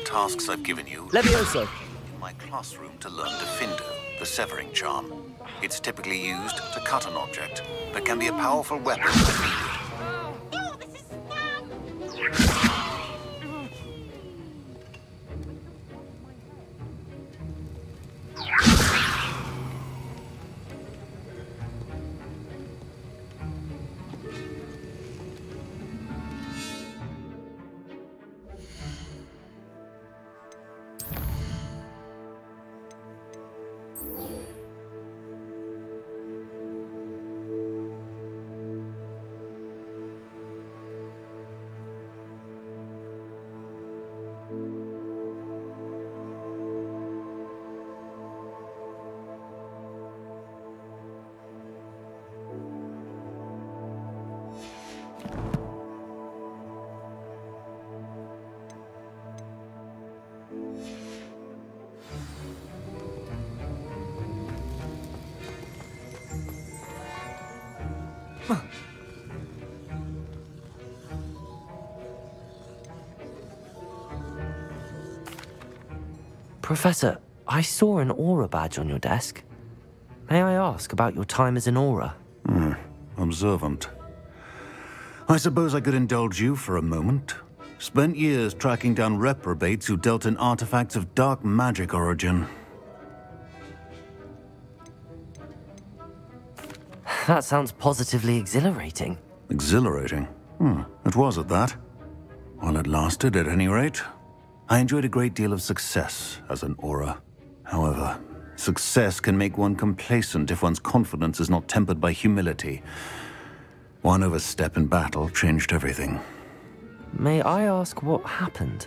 tasks I've given you. Levioso. In my classroom to learn Defindo, the severing charm. It's typically used to cut an object, but can be a powerful weapon when needed. Professor, I saw an aura badge on your desk. May I ask about your time as an aura? Observant. I suppose I could indulge you for a moment. Spent years tracking down reprobates who dealt in artifacts of dark magic origin. That sounds positively exhilarating. Exhilarating? It was at that. While it lasted, at any rate. I enjoyed a great deal of success as an aura. However, success can make one complacent if one's confidence is not tempered by humility. One overstep in battle changed everything. May I ask what happened?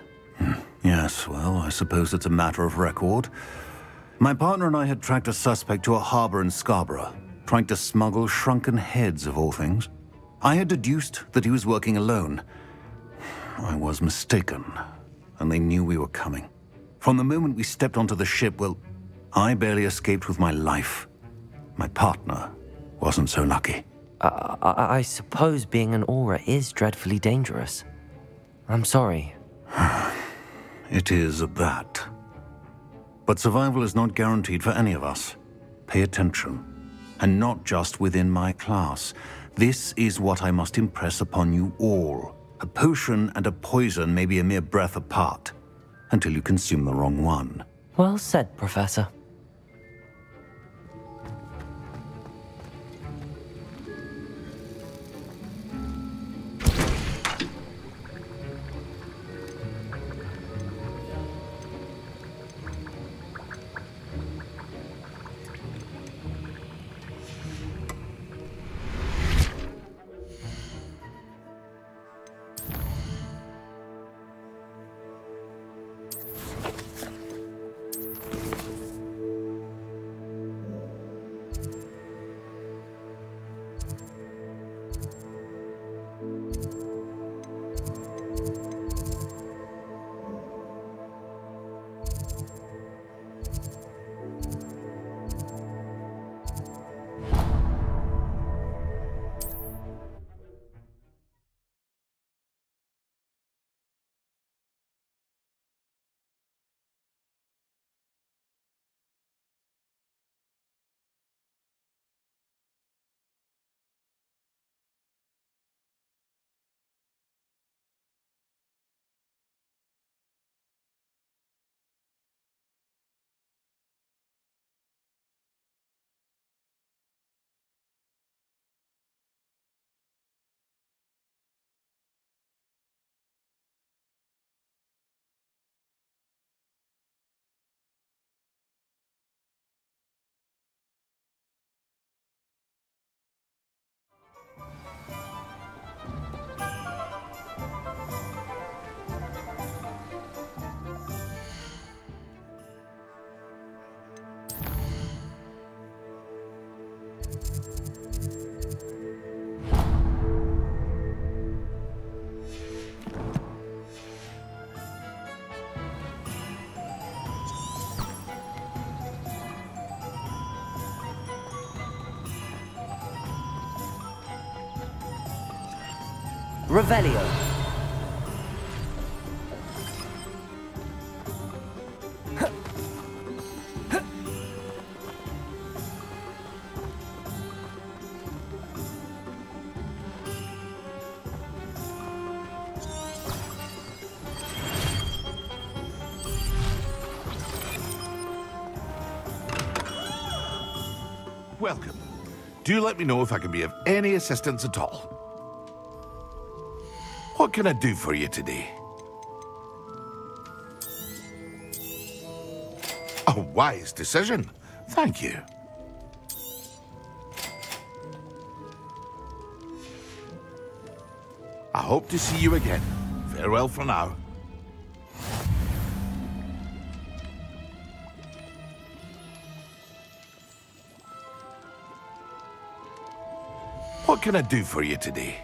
Yes, well, I suppose it's a matter of record. My partner and I had tracked a suspect to a harbor in Scarborough, trying to smuggle shrunken heads of all things. I had deduced that he was working alone. I was mistaken, and they knew we were coming. From the moment we stepped onto the ship, well, I barely escaped with my life. My partner wasn't so lucky. I suppose being an aura is dreadfully dangerous. I'm sorry. It is at that. But survival is not guaranteed for any of us. Pay attention. And not just within my class. This is what I must impress upon you all. A potion and a poison may be a mere breath apart, until you consume the wrong one. Well said, Professor. Revelio. welcome. Do let me know if I can be of any assistance at all. What can I do for you today? A wise decision. Thank you. I hope to see you again. Farewell for now. What can I do for you today?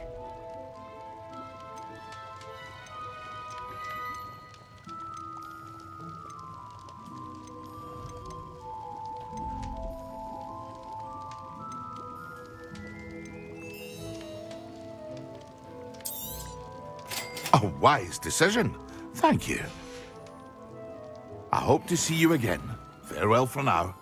A wise decision. Thank you. I hope to see you again. Farewell for now.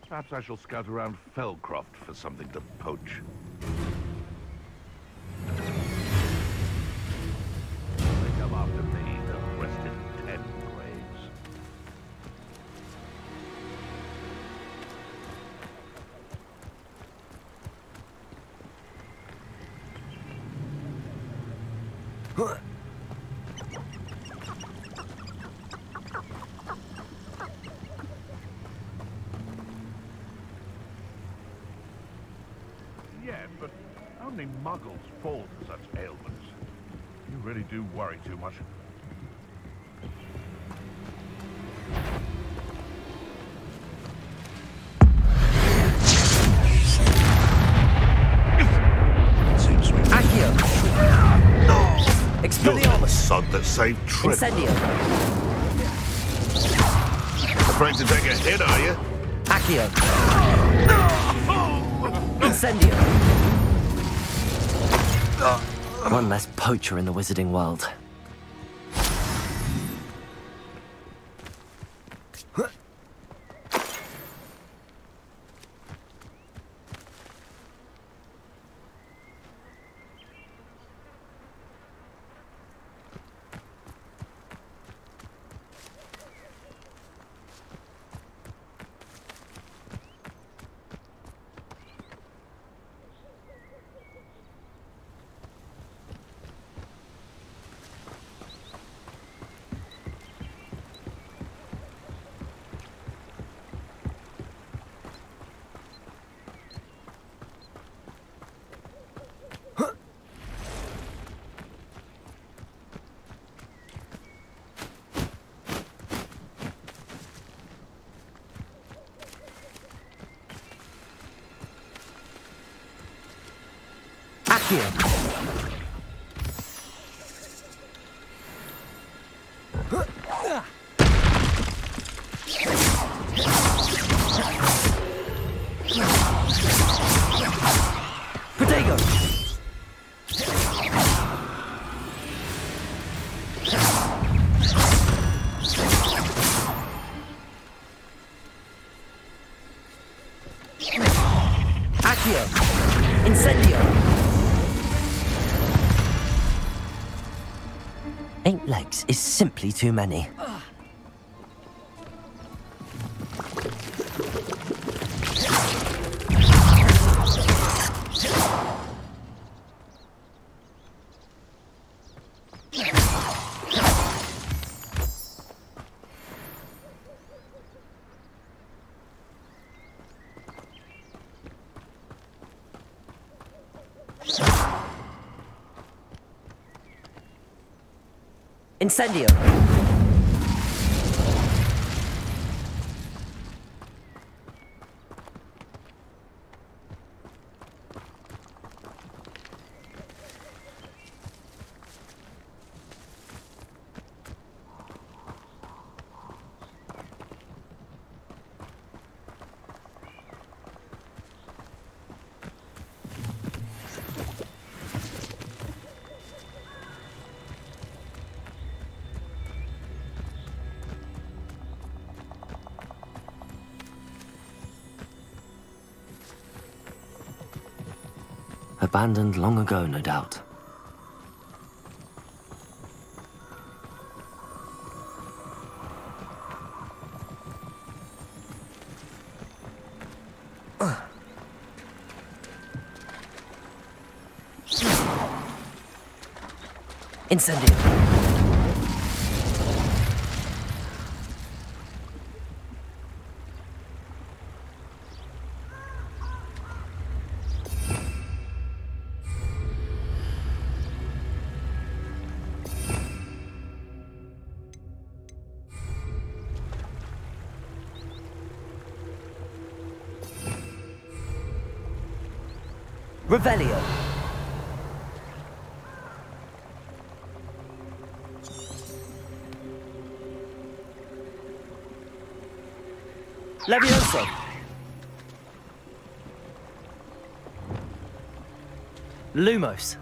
Perhaps I shall scout around Fellcroft for something to poach. They come after me, the rested 10 graves. Yes, but only muggles fall to such ailments. You really do worry too much. Seems we Accio! You're the Expelliarmus! sod that saved Trip. Incendio! Afraid to take a hit, are you? Accio! Incendio! One less poacher in the wizarding world. Accio. Protego. Accio. Incendio. 8 legs is simply too many. Incendio. Abandoned long ago, no doubt. Incendio. Revelio. Levioso. Lumos.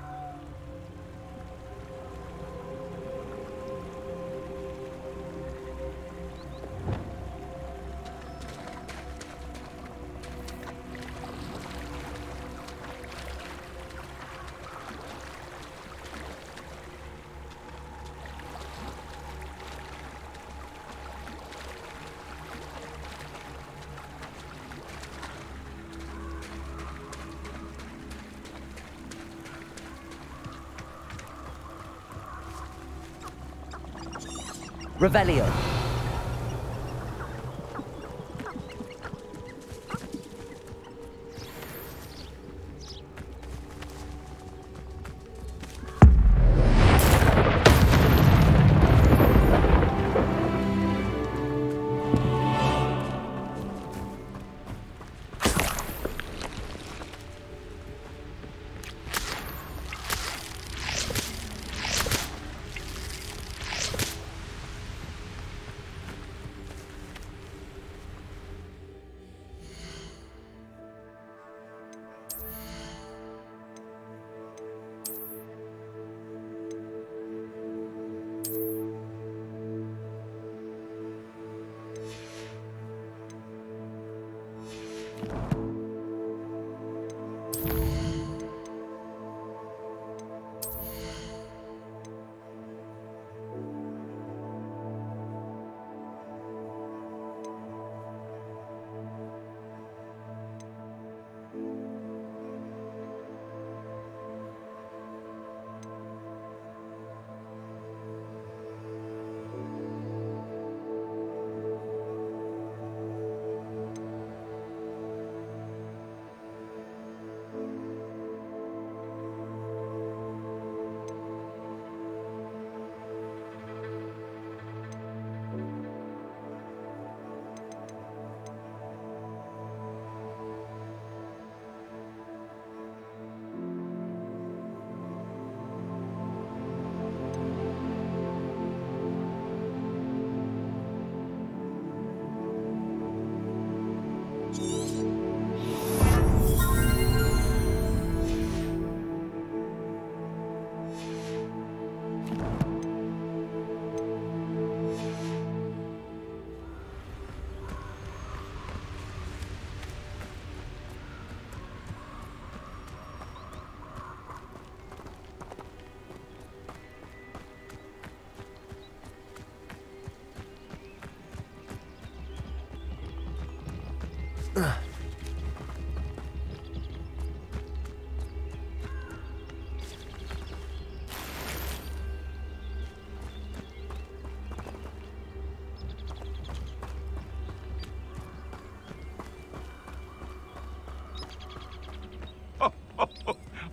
Revelio.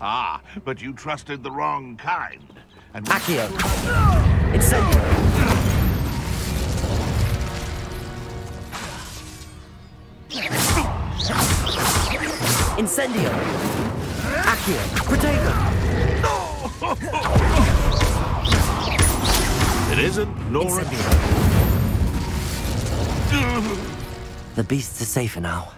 Ah, but you trusted the wrong kind. And Accio! Incendio! Incendio! Accio! Protego! it isn't, nor Incendio! The beasts are safer now.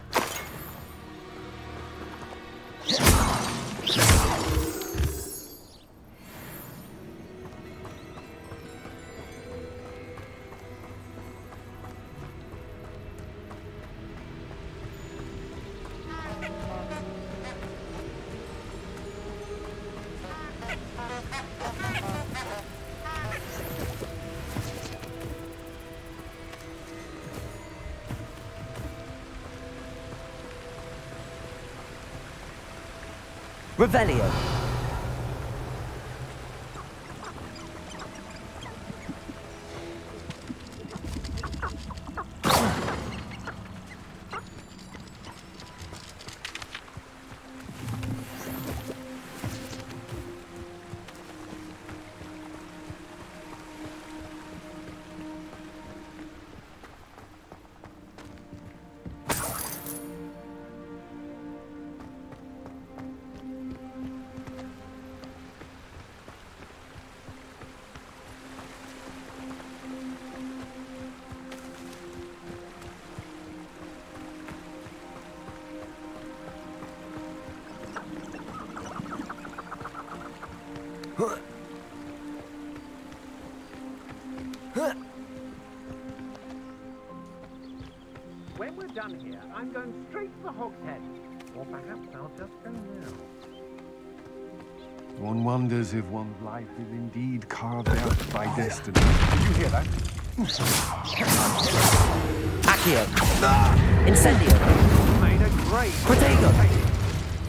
Revelio. When we're done here, I'm going straight to the Hogshead. Or perhaps I'll just go now. One wonders if one's life is indeed carved out by destiny. Did you hear that? Accio. Incendio. Made a great... Protego.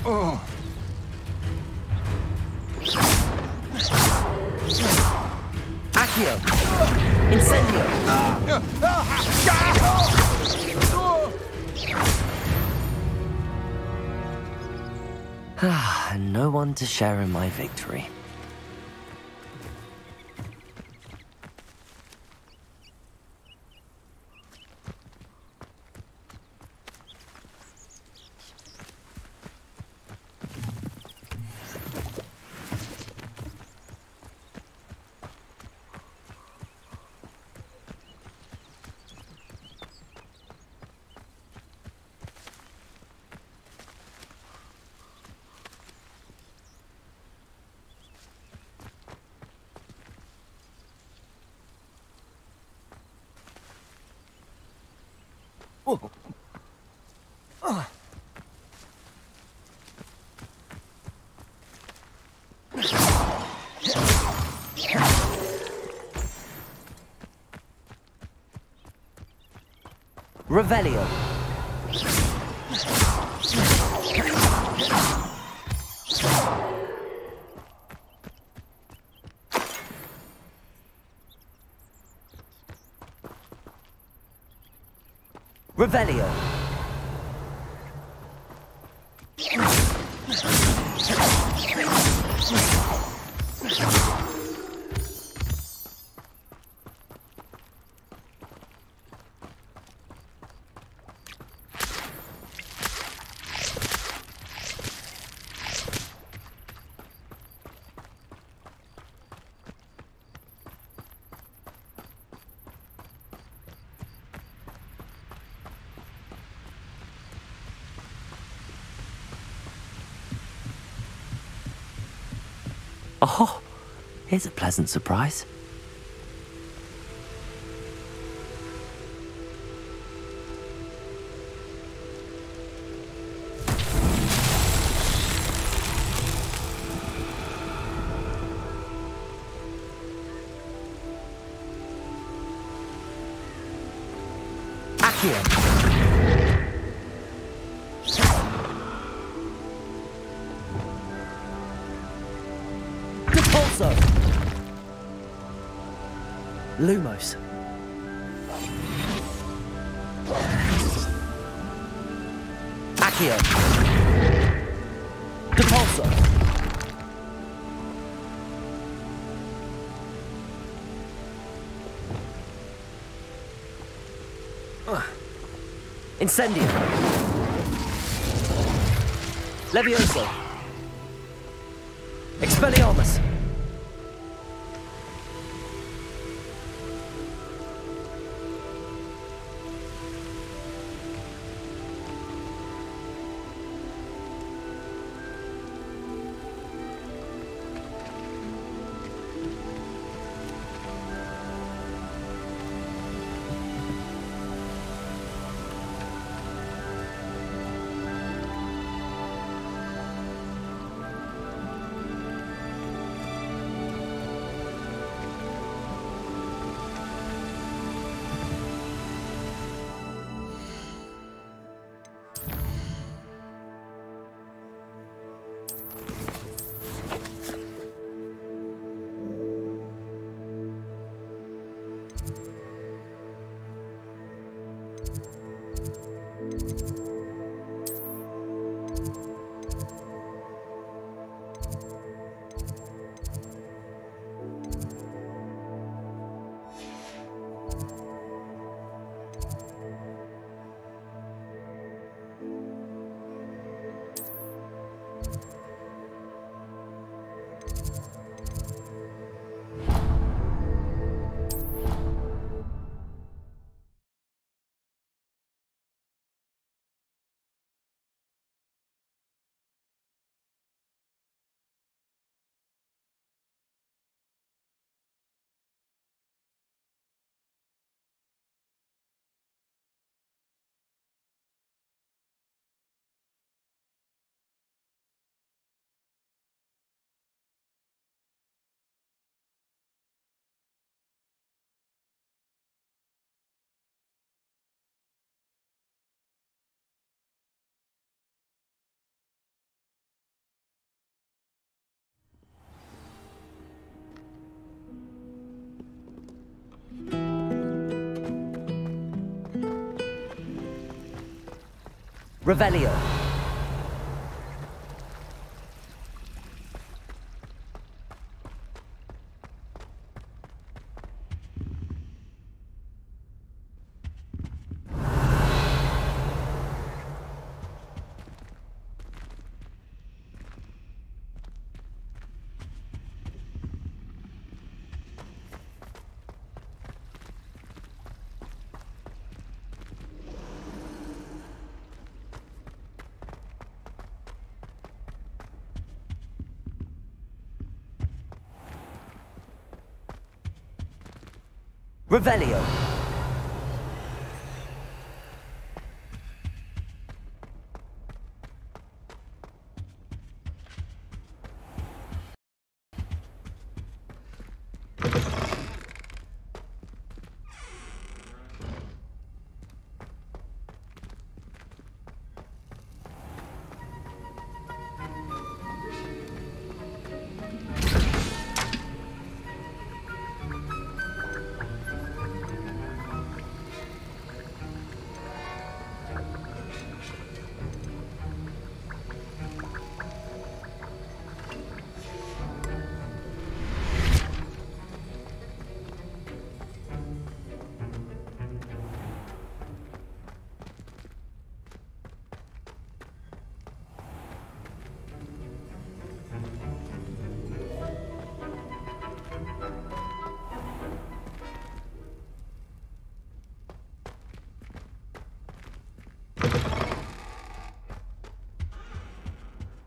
Oh. Accio. Incendio. And no one to share in my victory. Revelio. Revelio. Oh, here's a pleasant surprise. Depulso! Lumos. Accio. Depulso. Incendio. Levioso. Expelliarmus. Revelio. Revelio.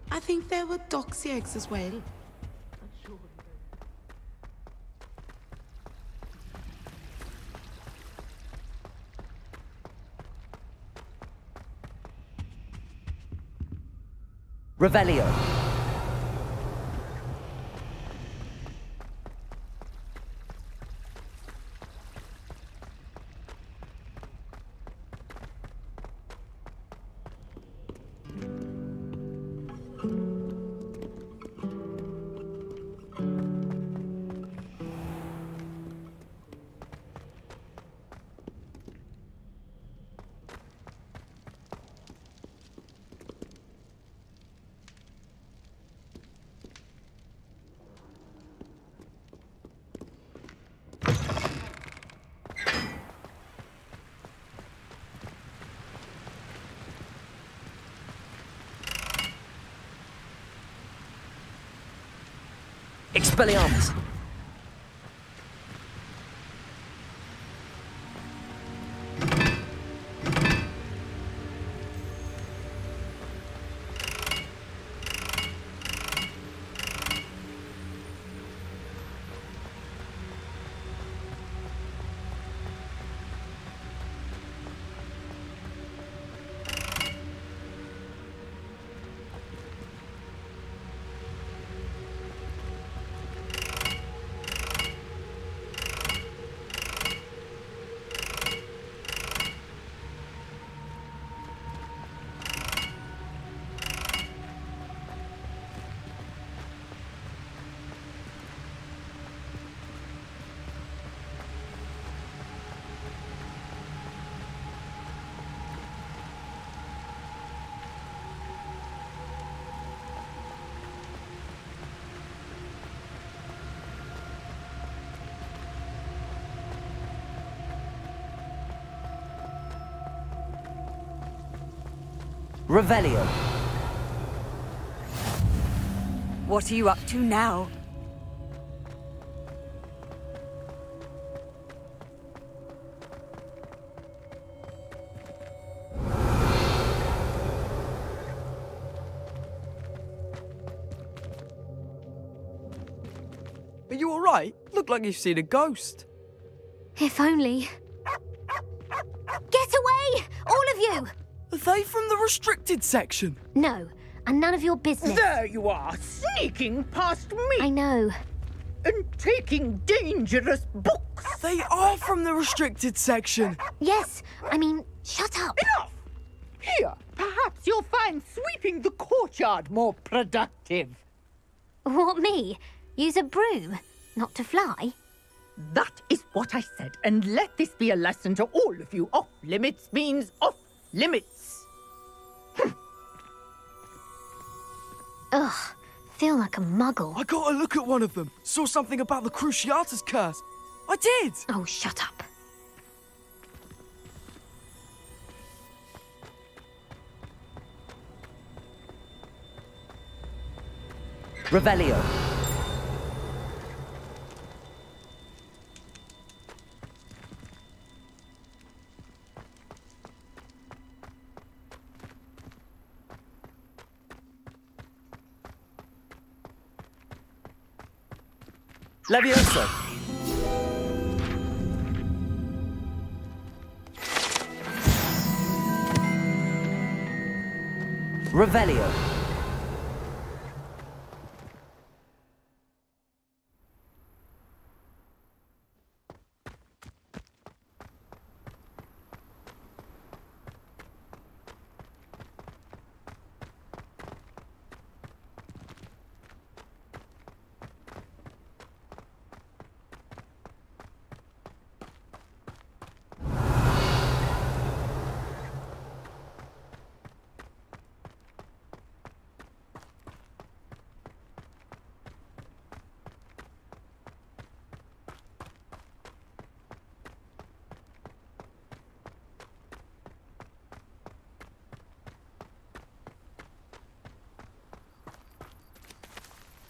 I think there were doxy eggs as well. Not sure. Revelio. Expelliarmus. Revelio. What are you up to now? Are you all right? Look like you've seen a ghost. If only. Get away! All of you! Are they from the restricted section? No, and none of your business. There you are, sneaking past me I know. and taking dangerous books. They are from the restricted section. Yes, I mean, shut up. Enough! Here, perhaps you'll find sweeping the courtyard more productive. What, me? Use a broom? Not to fly? That is what I said, and let this be a lesson to all of you. Off limits means off limits. Ugh, feel like a muggle. I got a look at one of them. Saw something about the Cruciatus curse. I did! Oh, shut up. Revelio. Levioso. Revelio.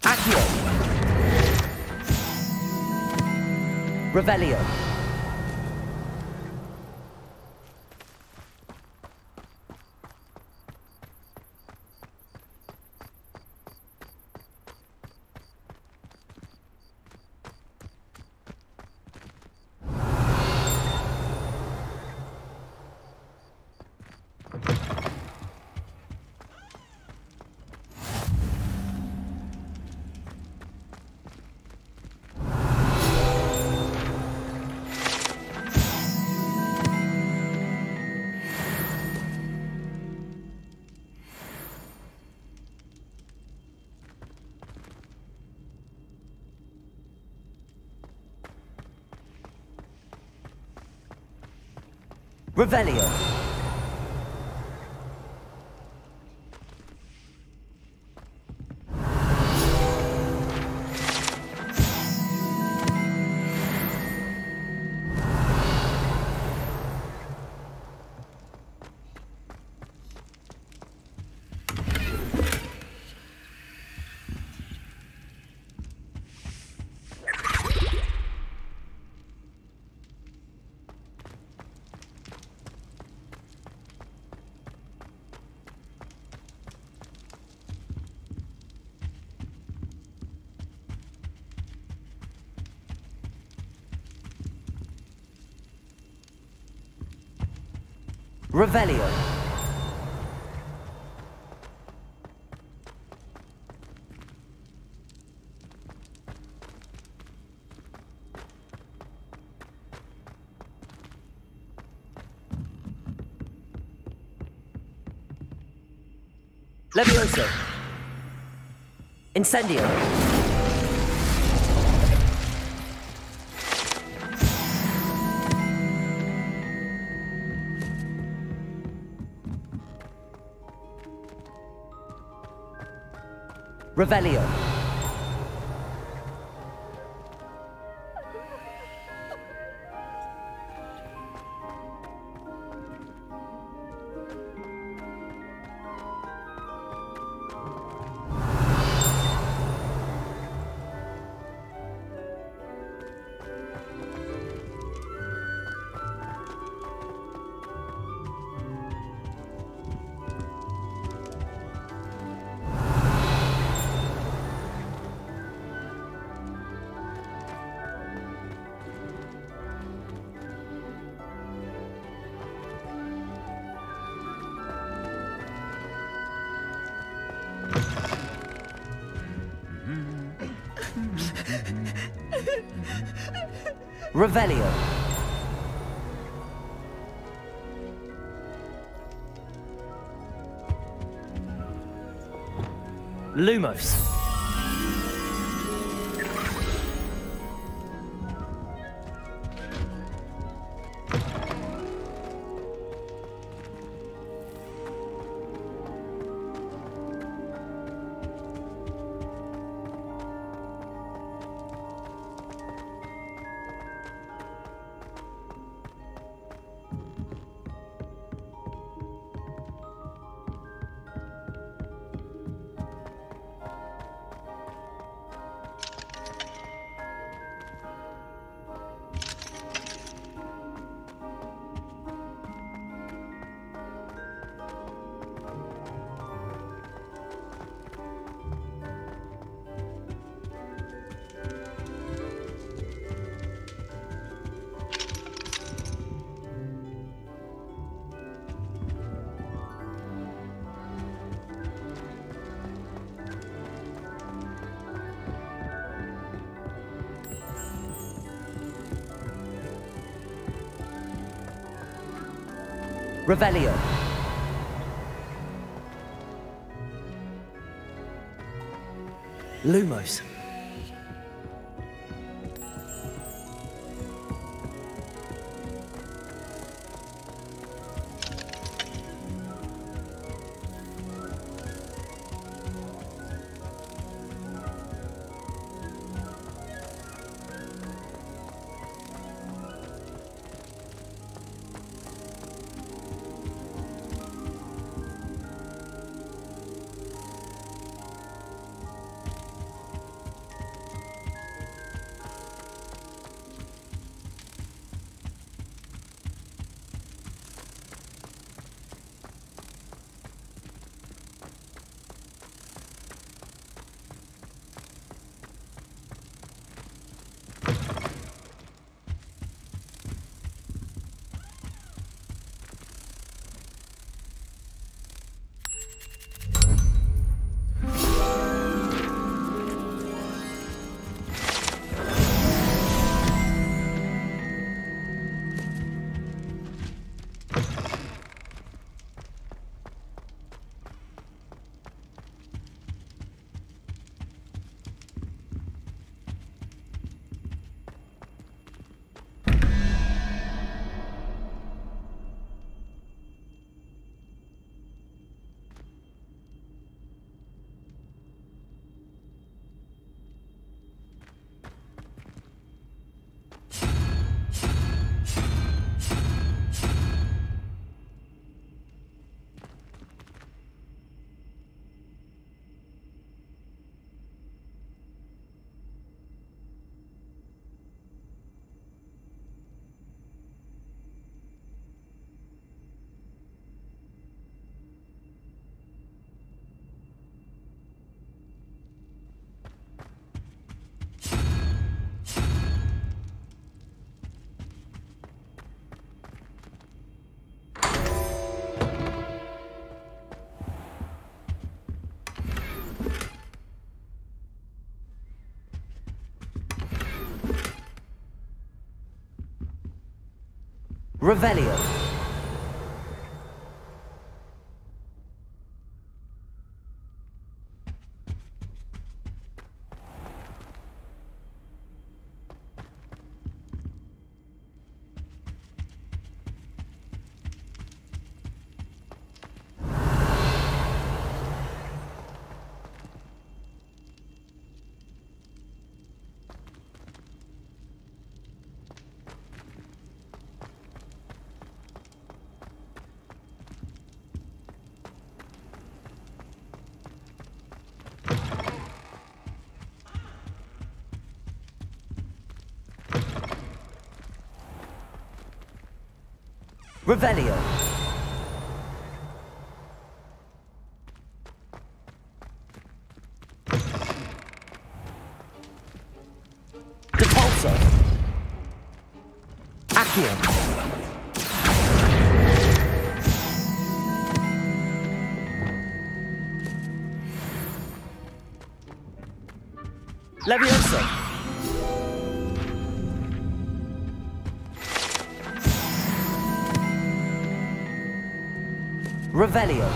Accio. Revelio. Revelio. Revelio. Levioso. Incendio. Revelio. Revelio. Lumos. Revelio. Lumos. Revelio. Revelio. Depulso. Accio. Levioso. Revelio.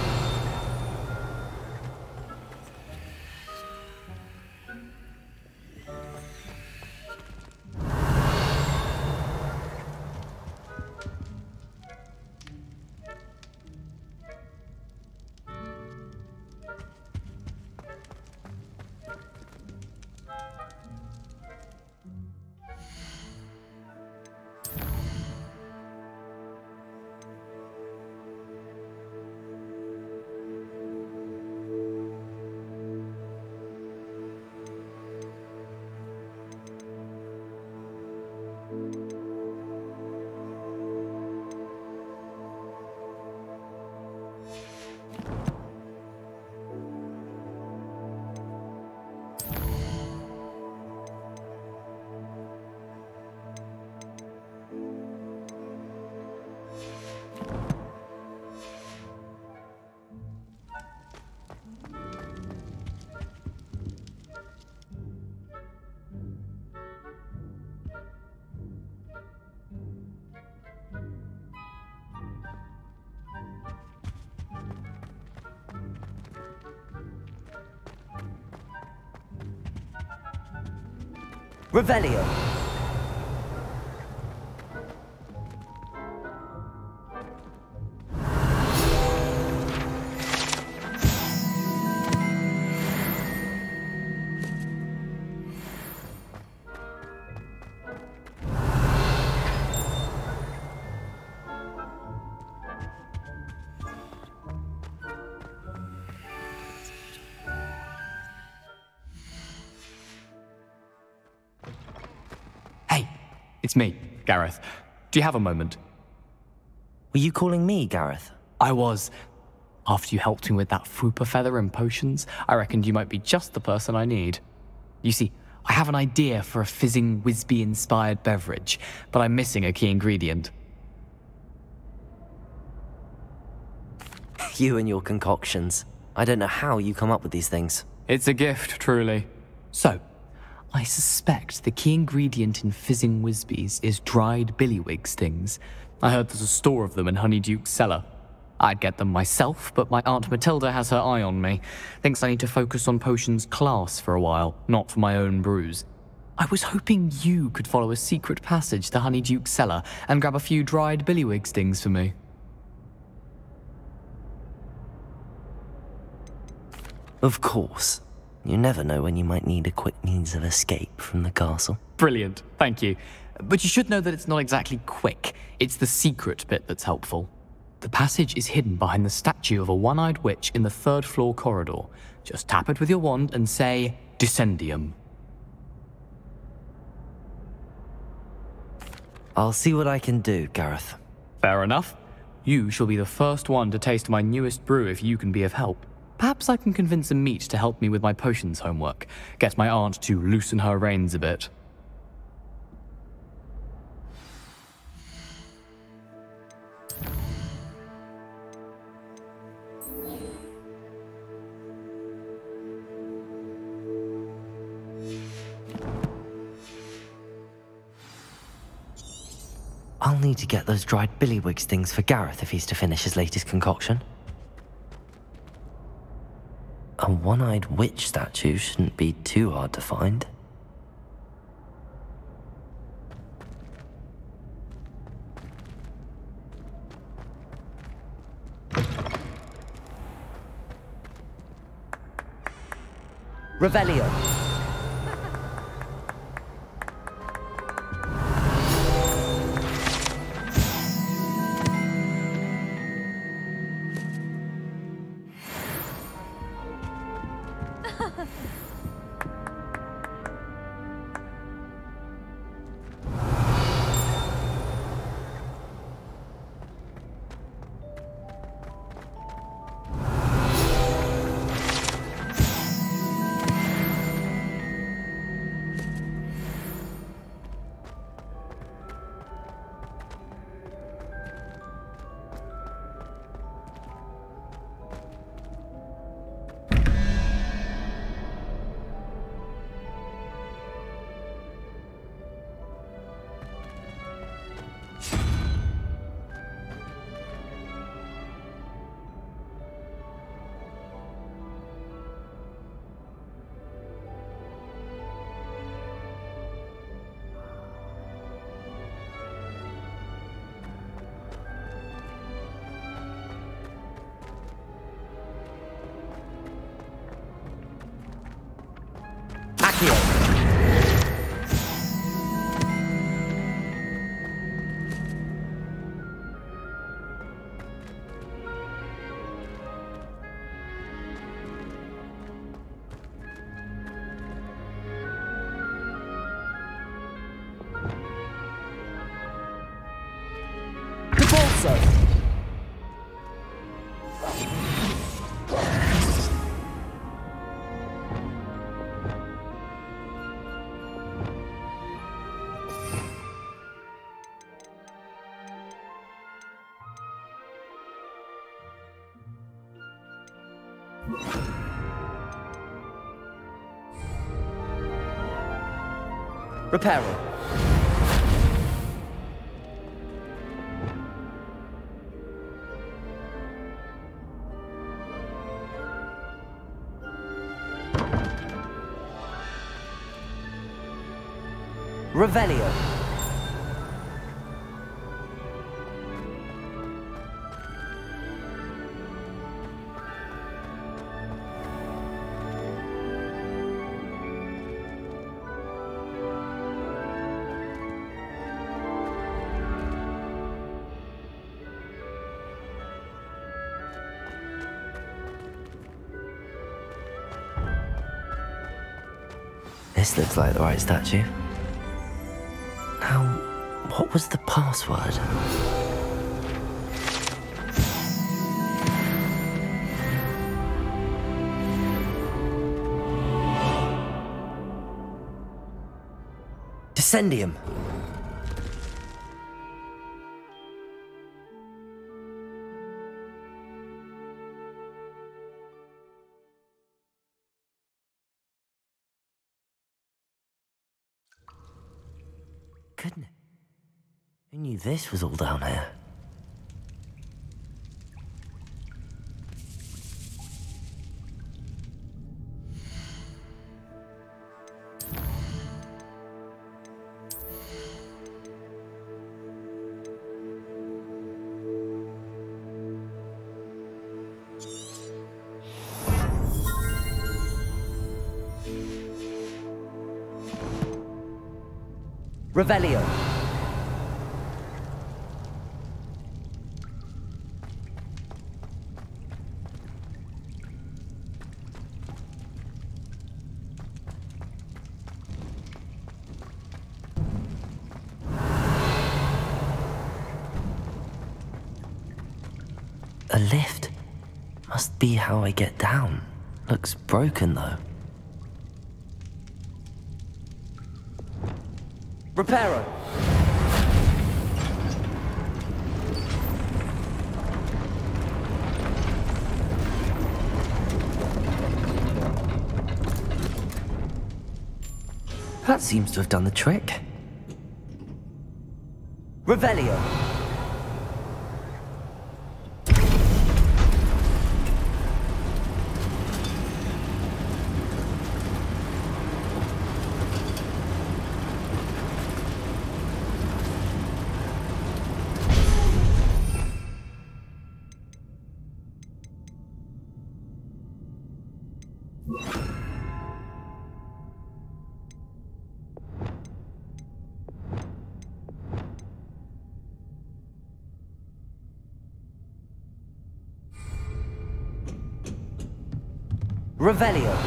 Revelio. It's me, Gareth. Do you have a moment? Were you calling me, Gareth? I was. After you helped me with that Fupa feather and potions, I reckoned you might be just the person I need. You see, I have an idea for a fizzing Whizbee-inspired beverage, but I'm missing a key ingredient. You and your concoctions. I don't know how you come up with these things. It's a gift, truly. So, I suspect the key ingredient in fizzing Whizbees is dried billywig stings. I heard there's a store of them in Honeyduke's cellar. I'd get them myself, but my Aunt Matilda has her eye on me. Thinks I need to focus on potions class for a while, not for my own brews. I was hoping you could follow a secret passage to Honeyduke's cellar and grab a few dried billywig stings for me. Of course. You never know when you might need a quick means of escape from the castle. Brilliant, thank you. But you should know that it's not exactly quick. It's the secret bit that's helpful. The passage is hidden behind the statue of a one-eyed witch in the third-floor corridor. Just tap it with your wand and say, Descendium. I'll see what I can do, Gareth. Fair enough. You shall be the first one to taste my newest brew if you can be of help. Perhaps I can convince a meat to help me with my potions homework. Get my aunt to loosen her reins a bit. I'll need to get those dried billywigs things for Gareth if he's to finish his latest concoction. A one-eyed witch statue shouldn't be too hard to find. Revelio. Reparo. Revelio. This looks like the right statue. Now, what was the password? Descendium. Goodness. Who knew this was all down here? Revelio. A lift. Must be how I get down. Looks broken though. Reparo. That seems to have done the trick. Revelio. Revelio.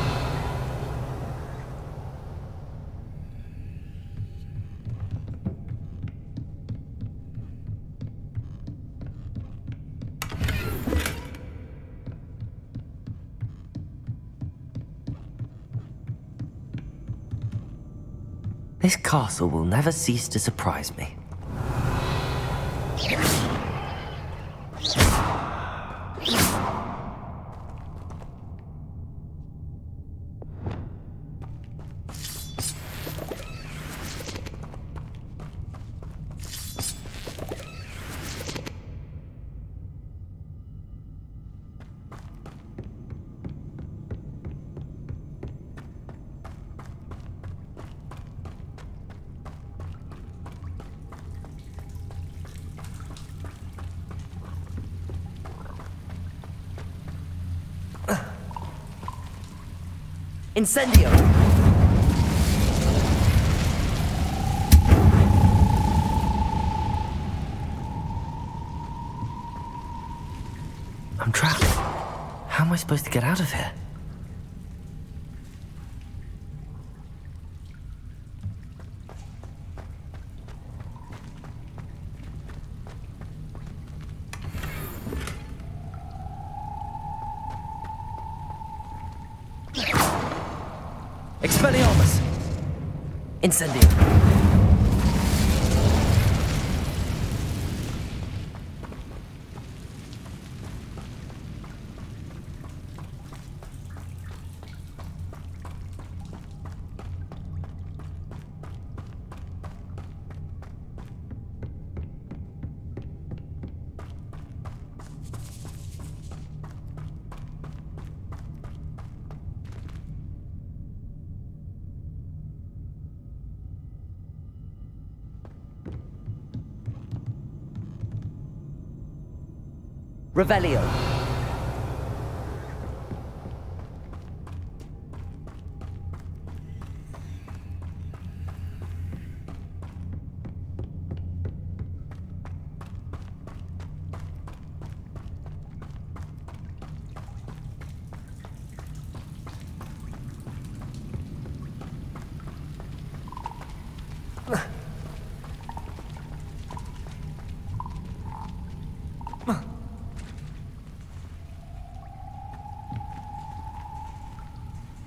This castle will never cease to surprise me. Incendio! I'm trapped. How am I supposed to get out of here? Expelliarmus! Incendio! Revelio.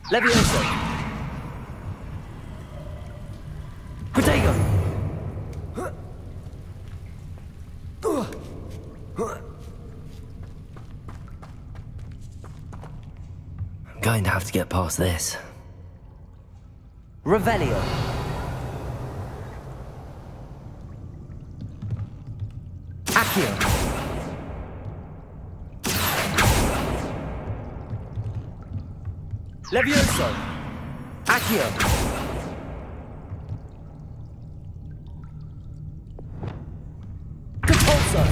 Levioso! Protego! I'm going to have to get past this. Revelio! Accio! Levioso! Accio! Compulso!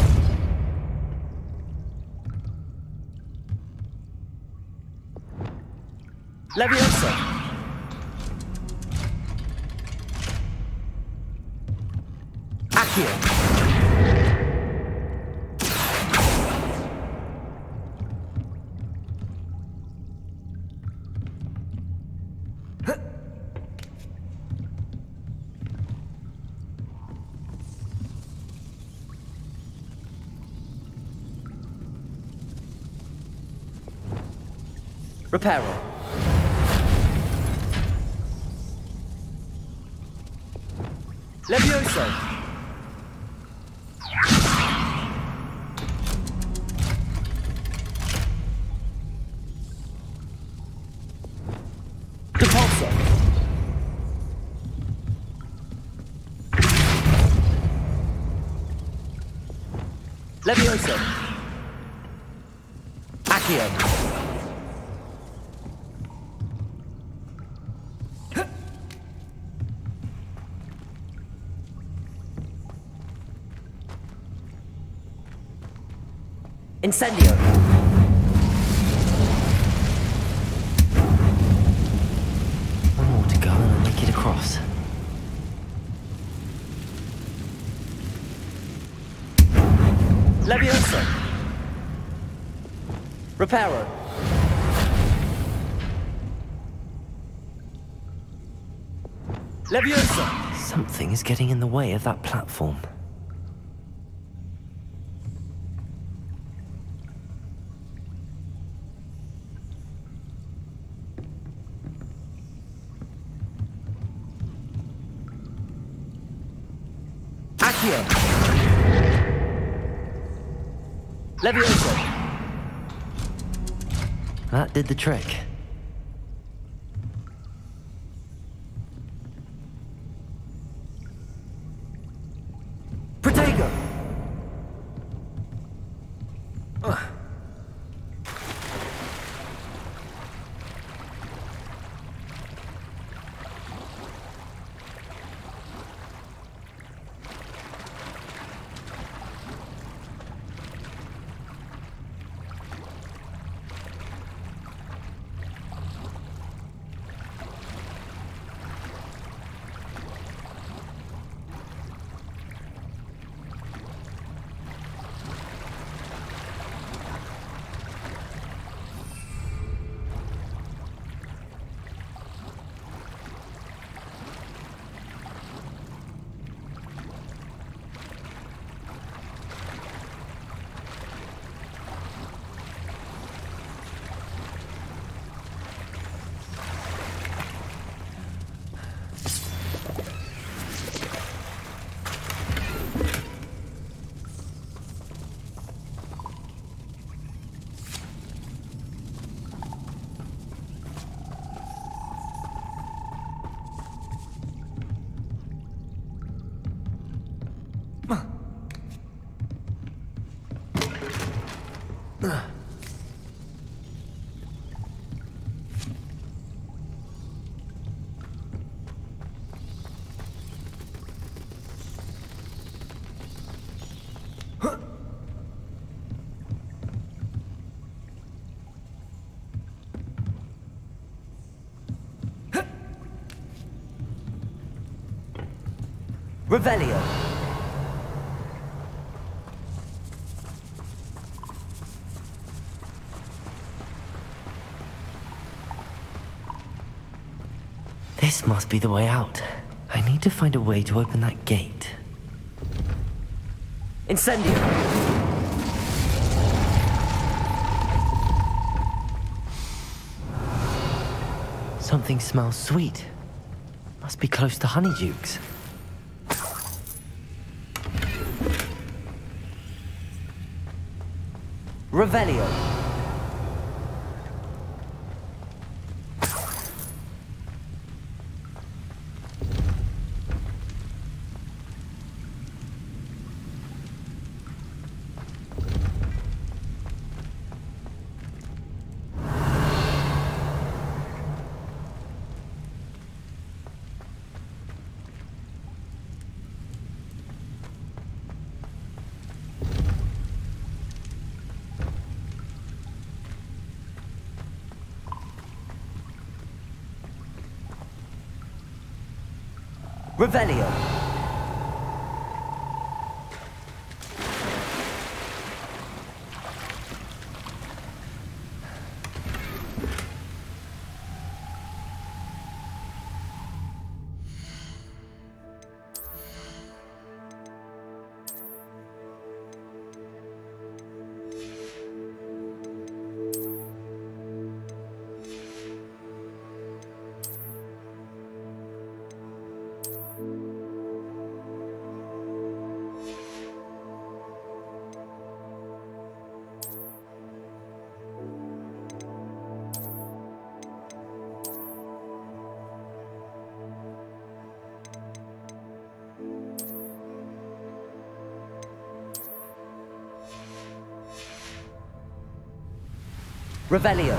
Levioso! Accio! Reparo. Levioso. Compulso. Levioso. Accio. Incendio. One more to go and I'll make it across. Levioso. Reparo. Levioso. Something is getting in the way of that platform. Levioso. That did the trick. Protego. Revelio. This must be the way out. I need to find a way to open that gate. Incendio! Something smells sweet. Must be close to Honeydukes. Revelio. Revelio. Revelio.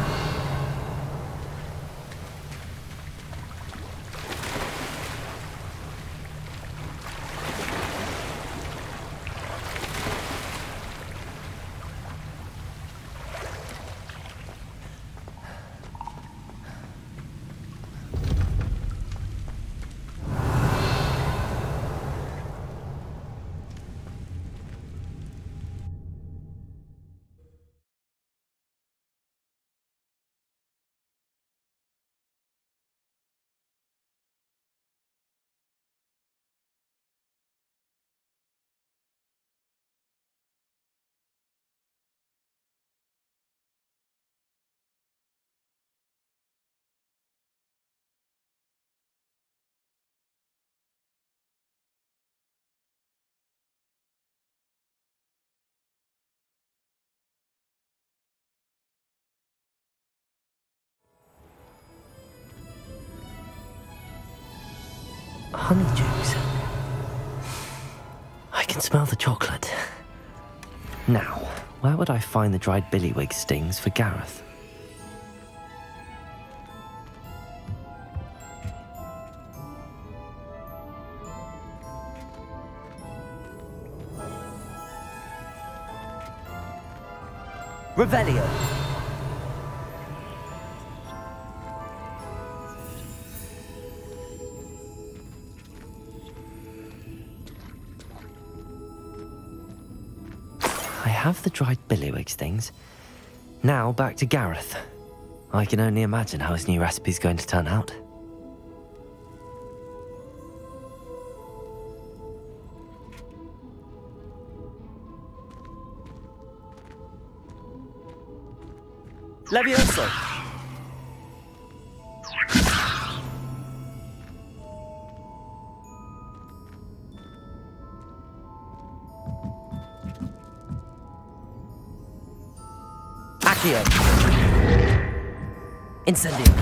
Honeydew's. I can smell the chocolate. Now, where would I find the dried billywig stings for Gareth? Revelio. I have the dried billywig stings. Now back to Gareth. I can only imagine how his new recipe's going to turn out. Levioso! Accio! Incendio!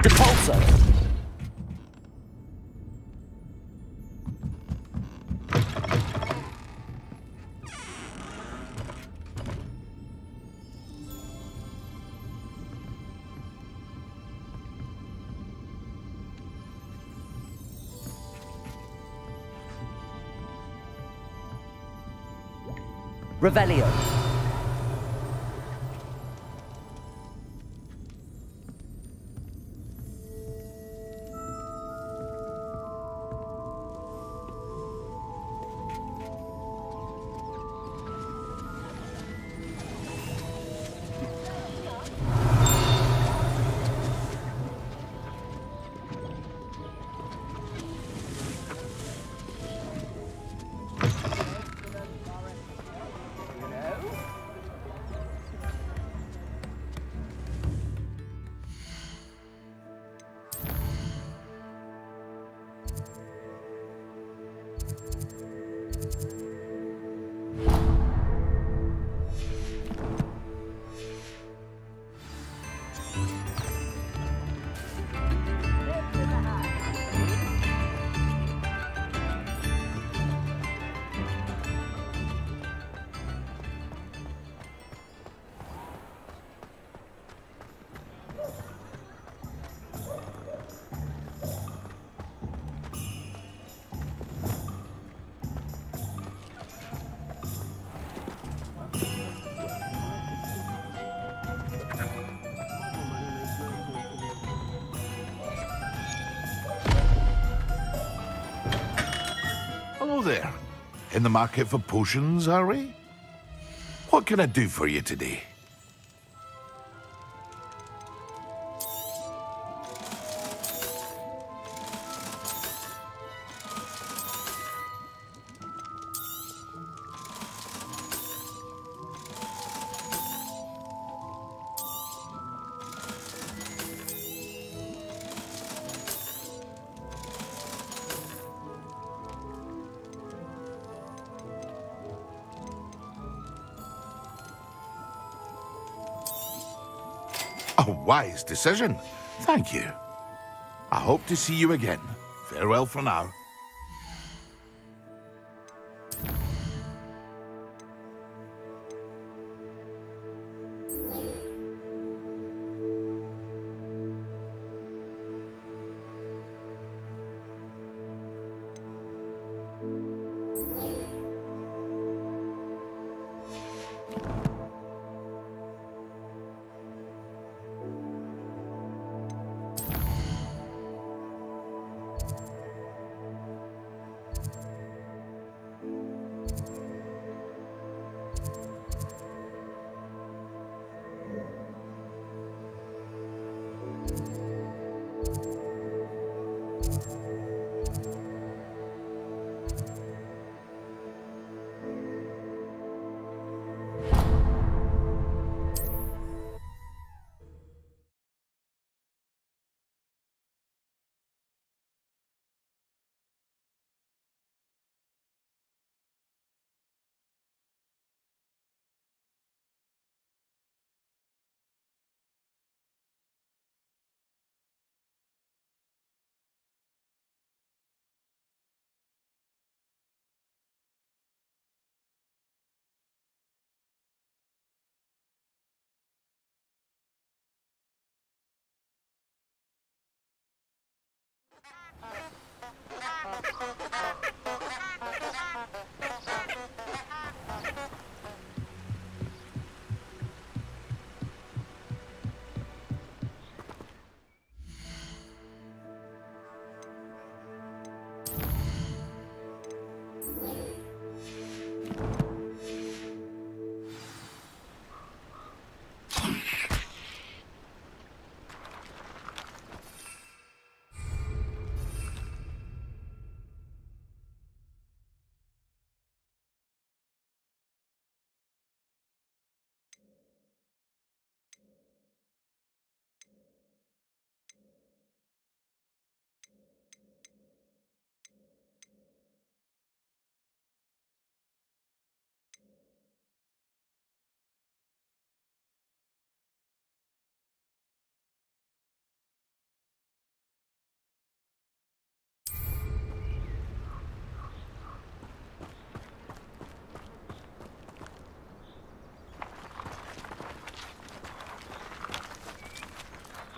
Depulso! Revelio. Hello there. In the market for potions, are we? What can I do for you today? A wise decision. Thank you. I hope to see you again. Farewell. Farewell for now.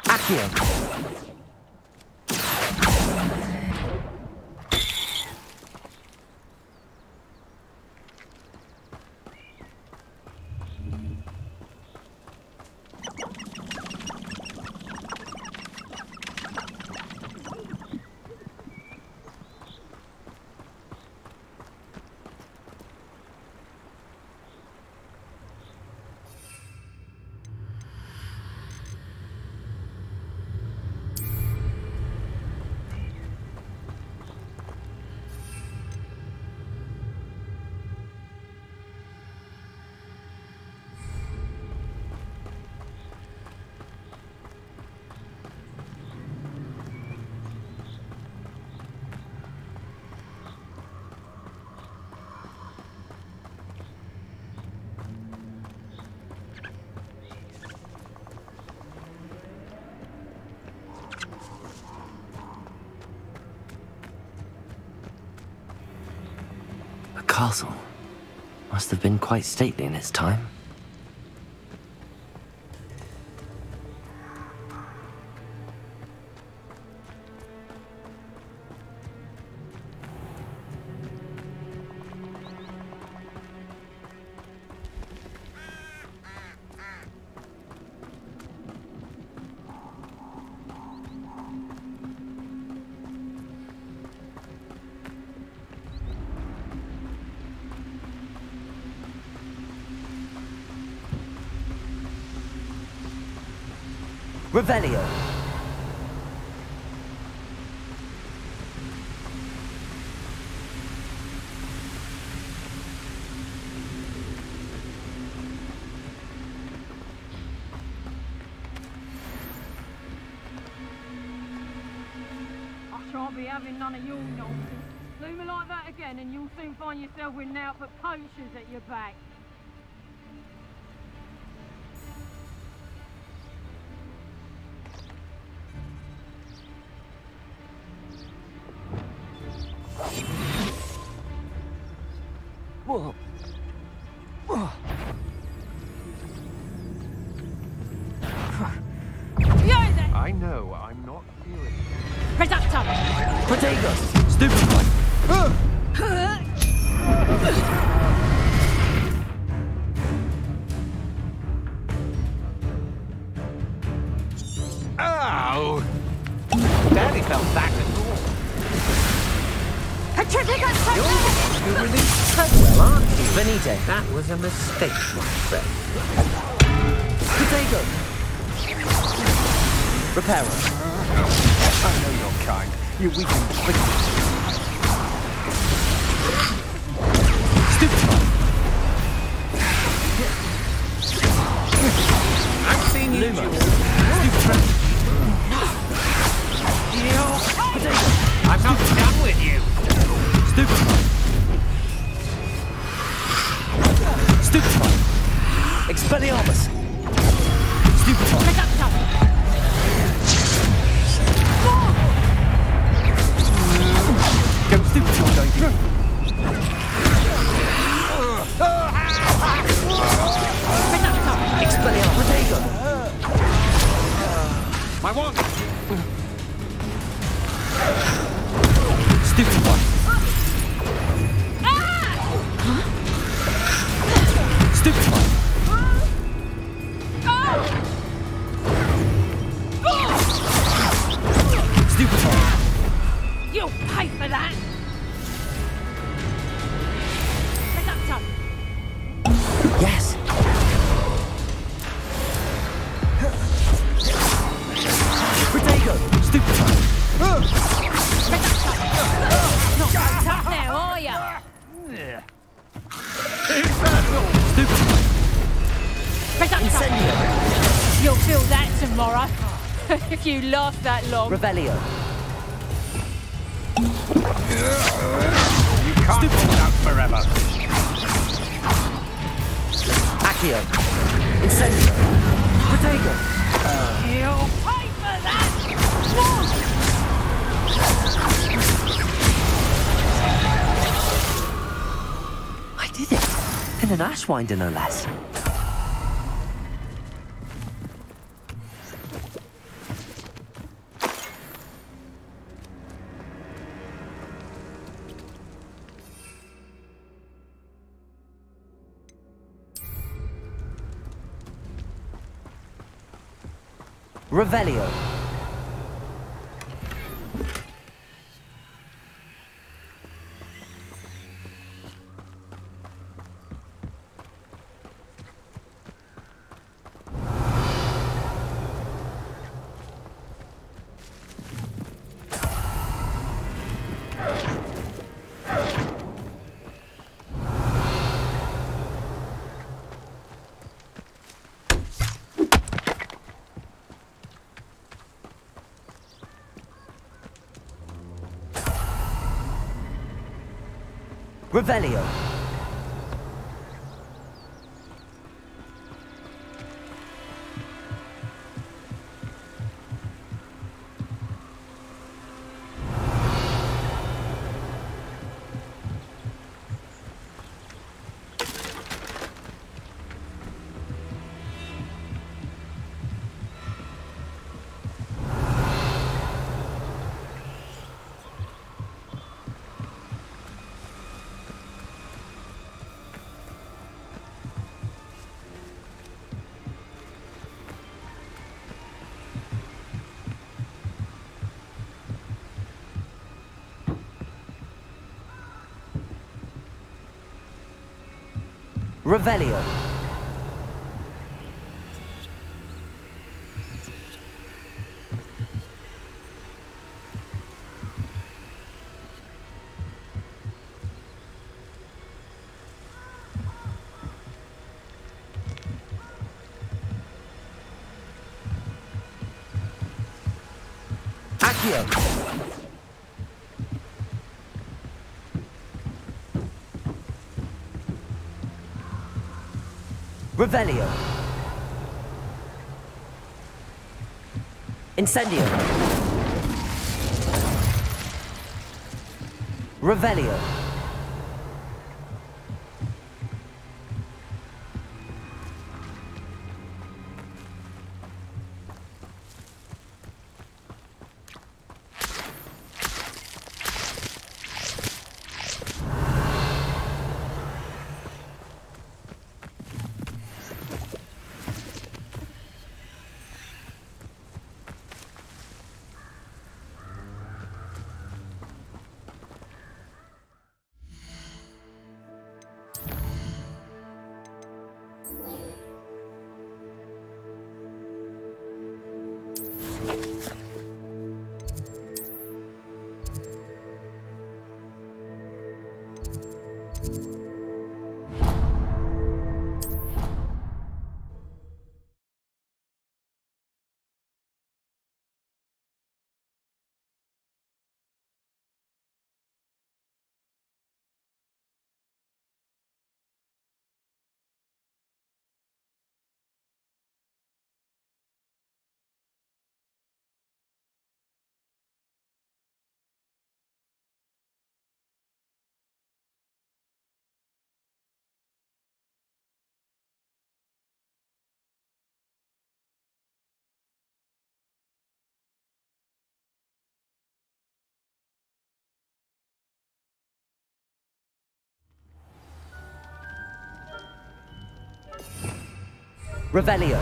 Accio! The castle must have been quite stately in its time. Revelio. I shan't be having none of your nonsense. Do me like that again and you'll soon find yourself with naught but poachers at your back. Whoa. I know, I'm not feeling it. Reductor! Protego! Stupefy! Ow! Barely felt back at all. You're really well, aren't you? Benito, that was a mistake, my friend. Protego! Reparo. I know your kind. You weaken quickly. Stupefy! I've seen you. I'm not done with you. Stupefy! Stupefy! Expelliarmus! Stupefy! Go stupefy, don't you? Expelliarmus! Protego! My one. Stupefy! Stupefy! Stupefy! You'll pay for that! Reductor! Yes! Protego! Stupefy! Not so tough now, are ya? Stupefy! Reductor! Incendio! You'll feel that tomorrow. If you last that long. Revelio! You can't hold out forever. Accio! Incendio! Protego! You'll pay for that! I did it! In an Ashwinder, no less. Revelio. Revelio. Revelio. Accio. Revelio. Incendio. Revelio. Revelio.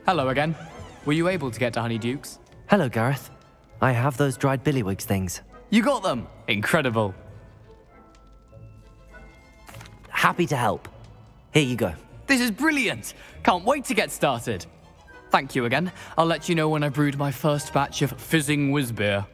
Hello again. Were you able to get to Honeydukes? Hello, Gareth. I have those dried billywigs things. You got them! Incredible. Happy to help. Here you go. This is brilliant! Can't wait to get started. Thank you again. I'll let you know when I brewed my first batch of fizzing whiz beer.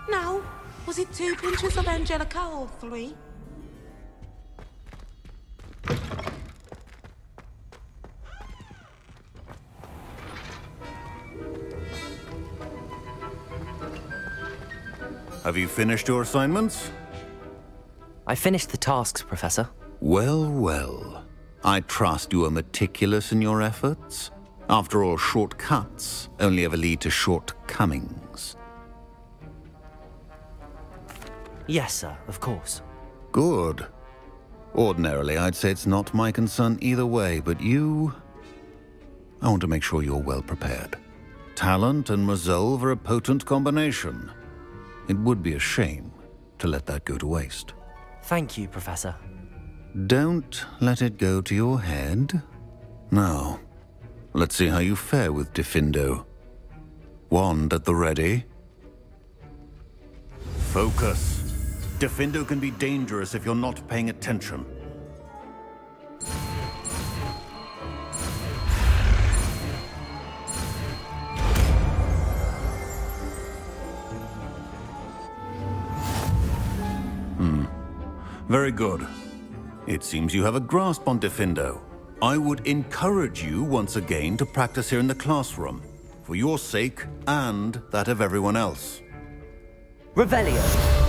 Now, was it 2 pinches of Angelica or 3? Have you finished your assignments? I finished the tasks, Professor. Well, well. I trust you are meticulous in your efforts. After all, shortcuts only ever lead to shortcomings. Yes, sir, of course. Good. Ordinarily, I'd say it's not my concern either way, but you... I want to make sure you're well prepared. Talent and resolve are a potent combination. It would be a shame to let that go to waste. Thank you, Professor. Don't let it go to your head. Now, let's see how you fare with Diffindo. Wand at the ready. Focus. Diffindo can be dangerous if you're not paying attention. Very good. It seems you have a grasp on Diffindo. I would encourage you once again to practice here in the classroom, for your sake and that of everyone else. Revelio.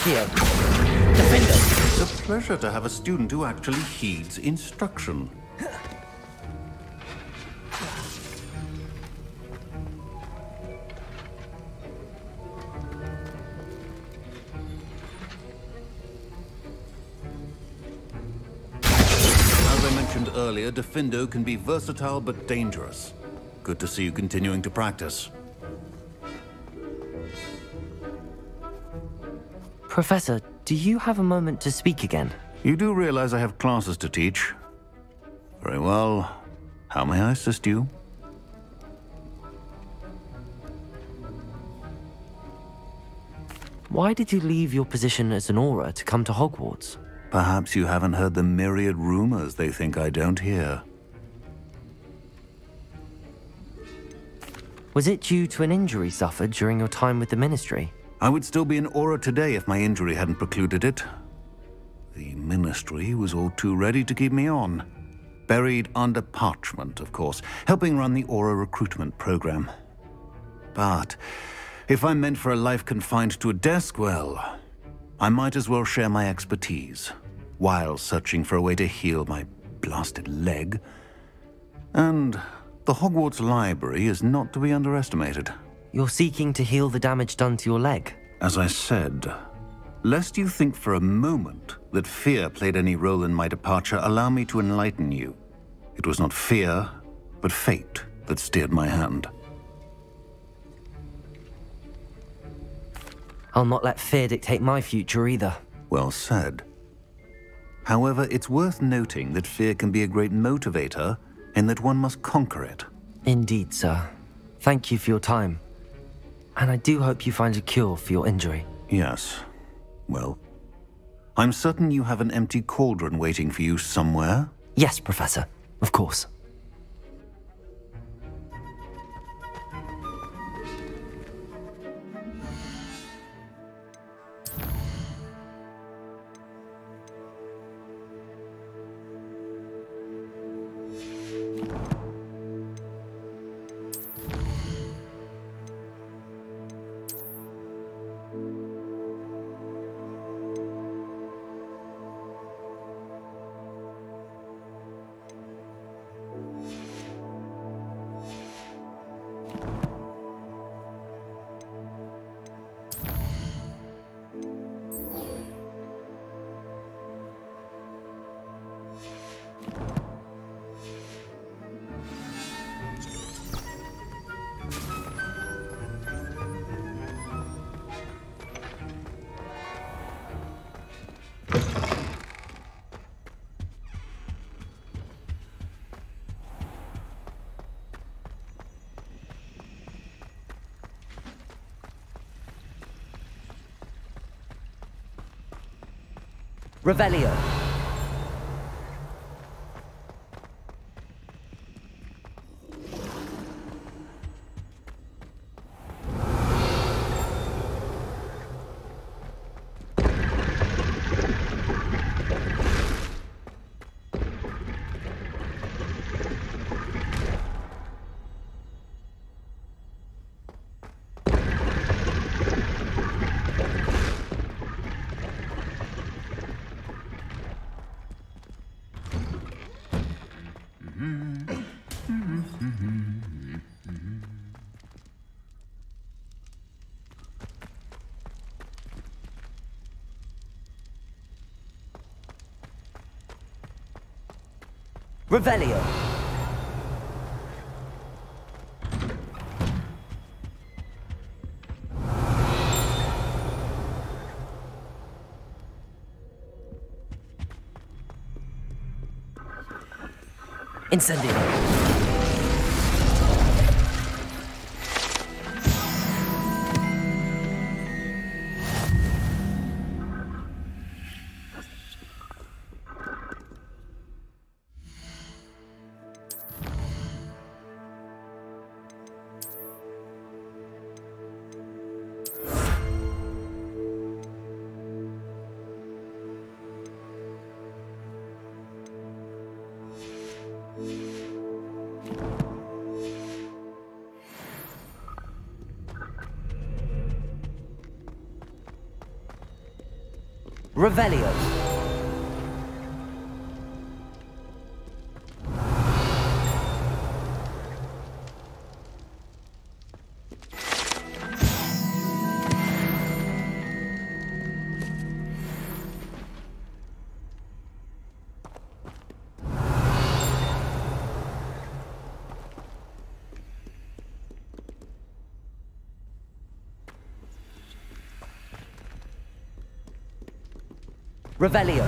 Defender. It's a pleasure to have a student who actually heeds instruction. As I mentioned earlier, Diffindo can be versatile but dangerous. Good to see you continuing to practice. Professor, do you have a moment to speak again? You do realize I have classes to teach. Very well. How may I assist you? Why did you leave your position as an Auror to come to Hogwarts? Perhaps you haven't heard the myriad rumors they think I don't hear. Was it due to an injury suffered during your time with the Ministry? I would still be an Auror today if my injury hadn't precluded it. The Ministry was all too ready to keep me on. Buried under parchment, of course, helping run the Auror recruitment program. But if I'm meant for a life confined to a desk, well, I might as well share my expertise while searching for a way to heal my blasted leg. And the Hogwarts Library is not to be underestimated. You're seeking to heal the damage done to your leg? As I said, lest you think for a moment that fear played any role in my departure, allow me to enlighten you. It was not fear, but fate that steered my hand. I'll not let fear dictate my future either. Well said. However, it's worth noting that fear can be a great motivator and that one must conquer it. Indeed, sir. Thank you for your time. And I do hope you find a cure for your injury. Yes. Well, I'm certain you have an empty cauldron waiting for you somewhere. Yes, Professor. Of course. Revelio. Revelio. Incendio. Revelio. Revelio.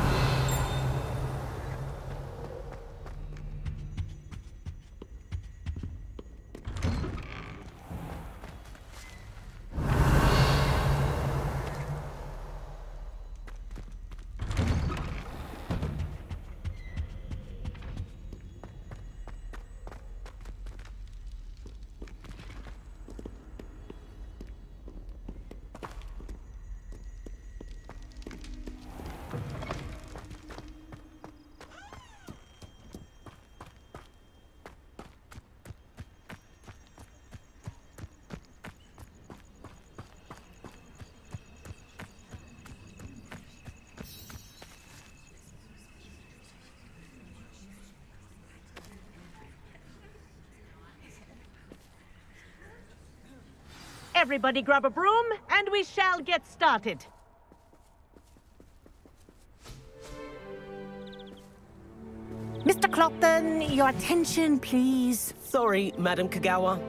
Everybody grab a broom, and we shall get started. Mr. Clopton, your attention, please. Sorry, Madam Kagawa.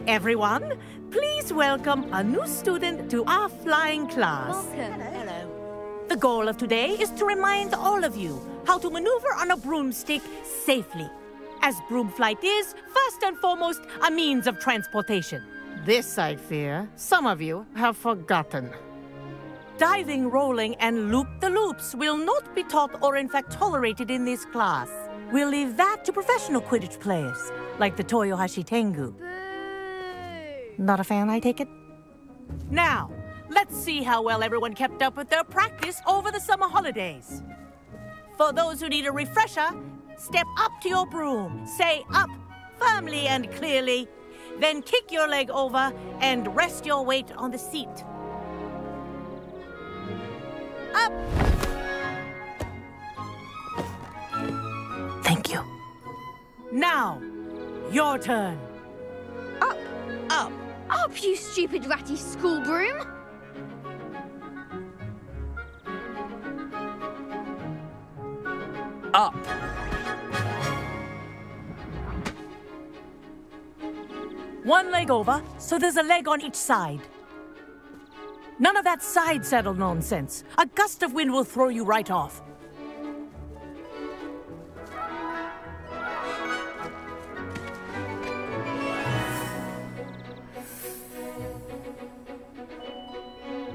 Everyone, please welcome a new student to our flying class. Welcome. Hello. The goal of today is to remind all of you how to maneuver on a broomstick safely, as broom flight is, first and foremost, a means of transportation. This, I fear, some of you have forgotten. Diving, rolling, and loop-the-loops will not be taught or in fact tolerated in this class. We'll leave that to professional Quidditch players, like the Toyohashi Tengu. Not a fan, I take it? Now, let's see how well everyone kept up with their practice over the summer holidays. For those who need a refresher, step up to your broom, say up firmly and clearly, then kick your leg over and rest your weight on the seat. Up! Thank you. Now, your turn. Up. Up. Up, you stupid ratty school broom. Up. One leg over, so there's a leg on each side. None of that side saddle nonsense. A gust of wind will throw you right off.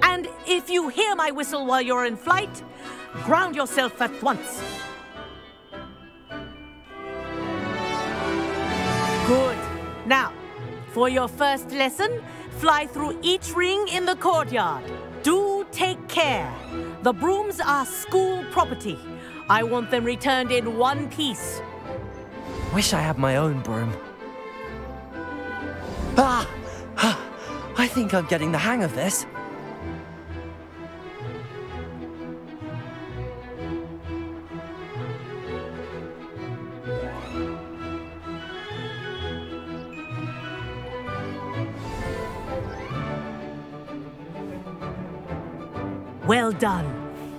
And if you hear my whistle while you're in flight, ground yourself at once. Good. Now, for your first lesson, fly through each ring in the courtyard. Do take care. The brooms are school property. I want them returned in one piece. Wish I had my own broom. Ah! I think I'm getting the hang of this. Well done.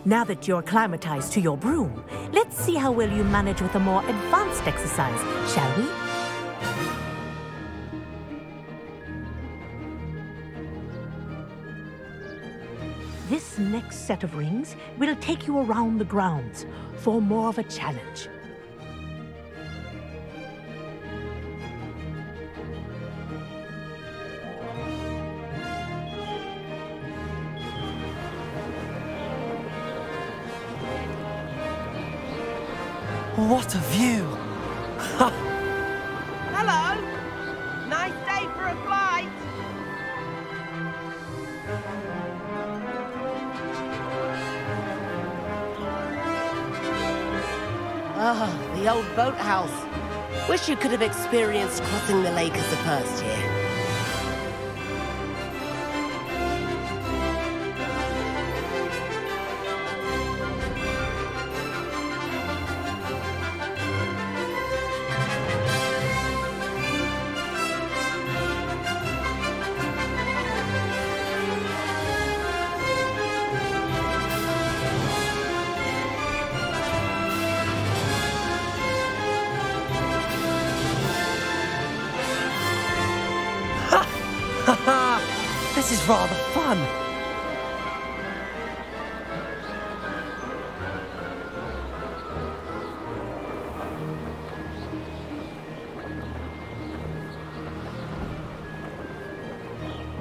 Now that you're acclimatized to your broom, let's see how well you manage with a more advanced exercise, shall we? This next set of rings will take you around the grounds for more of a challenge. What a view! Hello! Nice day for a flight! Ah, the old boathouse. Wish you could have experienced crossing the lake as a first year. This is rather fun.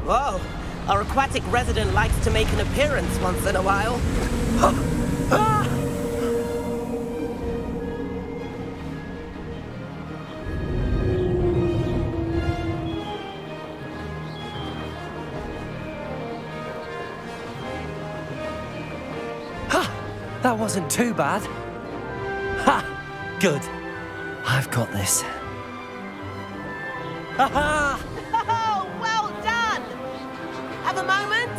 Whoa, our aquatic resident likes to make an appearance once in a while. That wasn't too bad. Ha! Good. I've got this. Ha ha! Oh, well done! Have a moment?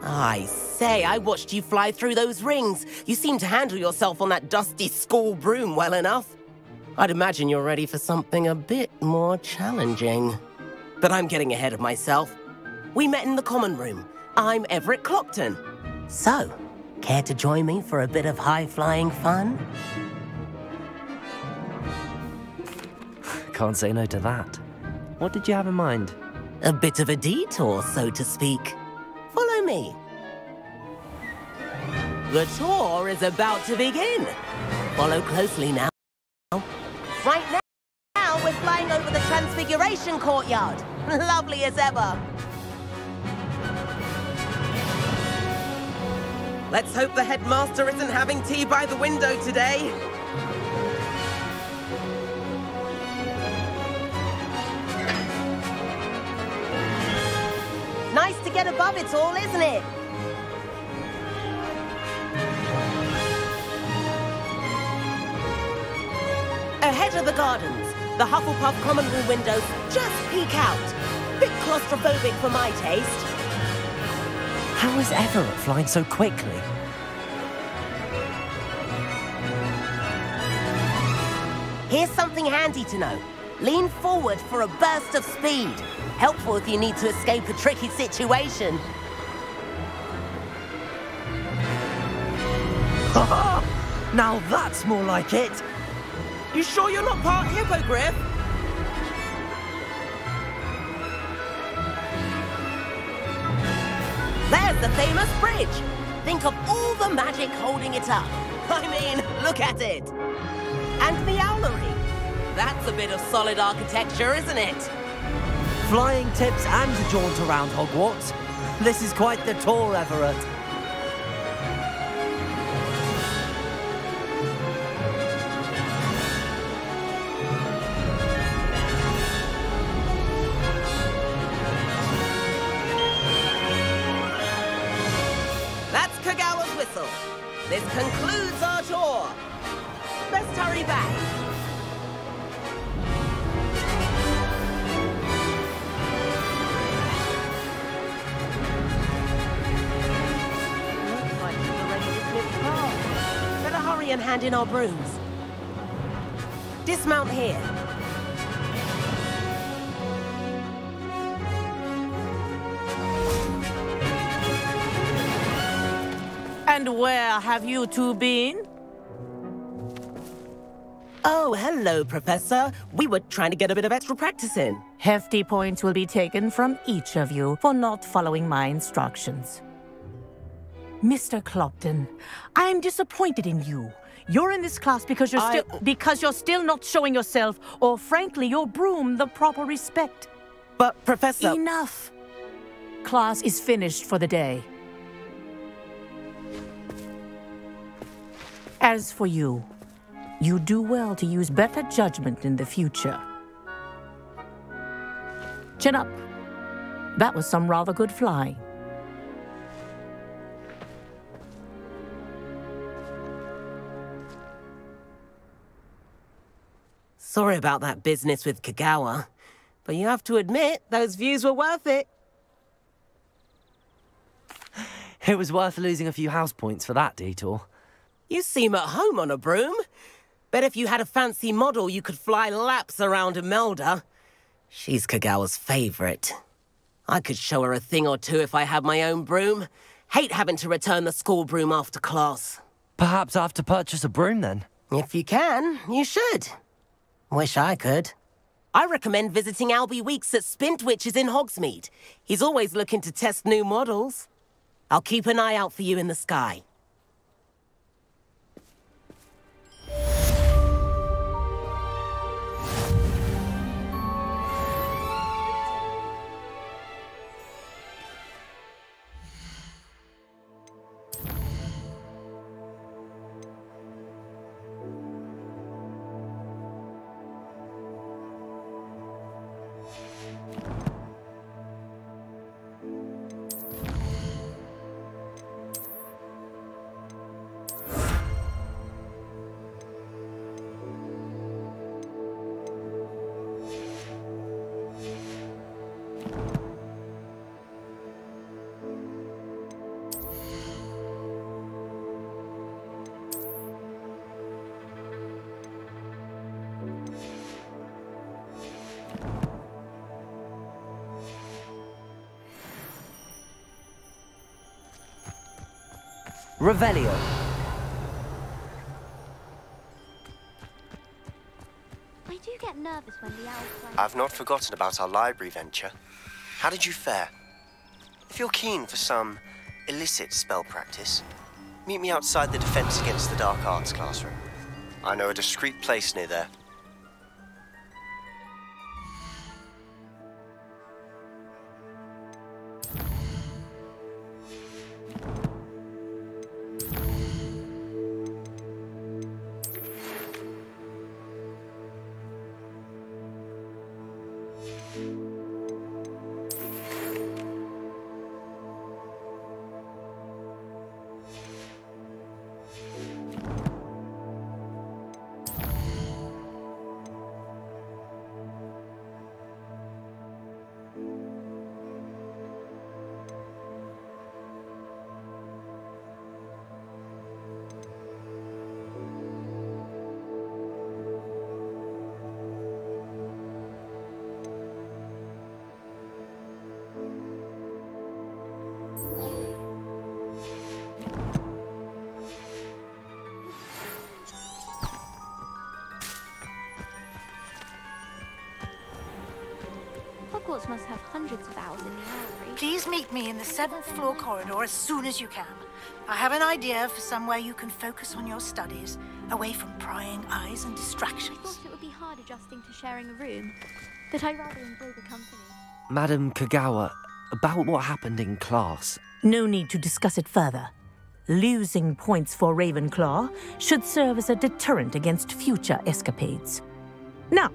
I say, I watched you fly through those rings. You seem to handle yourself on that dusty school broom well enough. I'd imagine you're ready for something a bit more challenging. But I'm getting ahead of myself. We met in the common room. I'm Everett Clopton. So, care to join me for a bit of high-flying fun? Can't say no to that. What did you have in mind? A bit of a detour, so to speak. Follow me. The tour is about to begin. Follow closely now. Right now, we're flying over the Transfiguration Courtyard. Lovely as ever. Let's hope the headmaster isn't having tea by the window today. Nice to get above it all, isn't it? Ahead of the gardens, the Hufflepuff common room windows just peek out. Bit claustrophobic for my taste. How is Everett flying so quickly? Here's something handy to know. Lean forward for a burst of speed. Helpful if you need to escape a tricky situation. Now that's more like it. You sure you're not part hippogriff? There's the famous bridge. Think of all the magic holding it up. I mean, look at it. And the owlery. That's a bit of solid architecture, isn't it? Flying tips and a jaunt around Hogwarts. This is quite the tour, Everett. That's Kagawa's whistle. This concludes our tour. Best hurry back. Looks like we're ready to flip cars. Better hurry and hand in our brooms. Dismount here. And where have you two been? Oh, hello, Professor. We were trying to get a bit of extra practice in. Hefty points will be taken from each of you for not following my instructions. Mr. Clopton, I'm disappointed in you. You're in this class because you're still not showing yourself, or frankly, your broom, the proper respect. But, Professor... Enough. class is finished for the day. As for you, you do well to use better judgment in the future. Chin up. That was some rather good flying. Sorry about that business with Kagawa, but you have to admit, those views were worth it. It was worth losing a few house points for that detour. You seem at home on a broom. Bet if you had a fancy model, you could fly laps around Imelda. She's Kagawa's favorite. I could show her a thing or two if I had my own broom. Hate having to return the school broom after class. Perhaps I have to purchase a broom then? If you can, you should. Wish I could. I recommend visiting Albie Weeks at Spintwitches in Hogsmeade. He's always looking to test new models. I'll keep an eye out for you in the sky. Revelio. I do get nervous when the owls play. I've not forgotten about our library venture. How did you fare? If you're keen for some illicit spell practice, meet me outside the Defense Against the Dark Arts classroom. I know a discreet place near there. Hogwarts must have hundreds of owls in the owlery. Please meet me in the 7th floor corridor as soon as you can. I have an idea for somewhere you can focus on your studies, away from prying eyes and distractions. I thought it would be hard adjusting to sharing a room, that I rather enjoy the company. Madam Kagawa, about what happened in class. No need to discuss it further. Losing points for Ravenclaw should serve as a deterrent against future escapades. Now,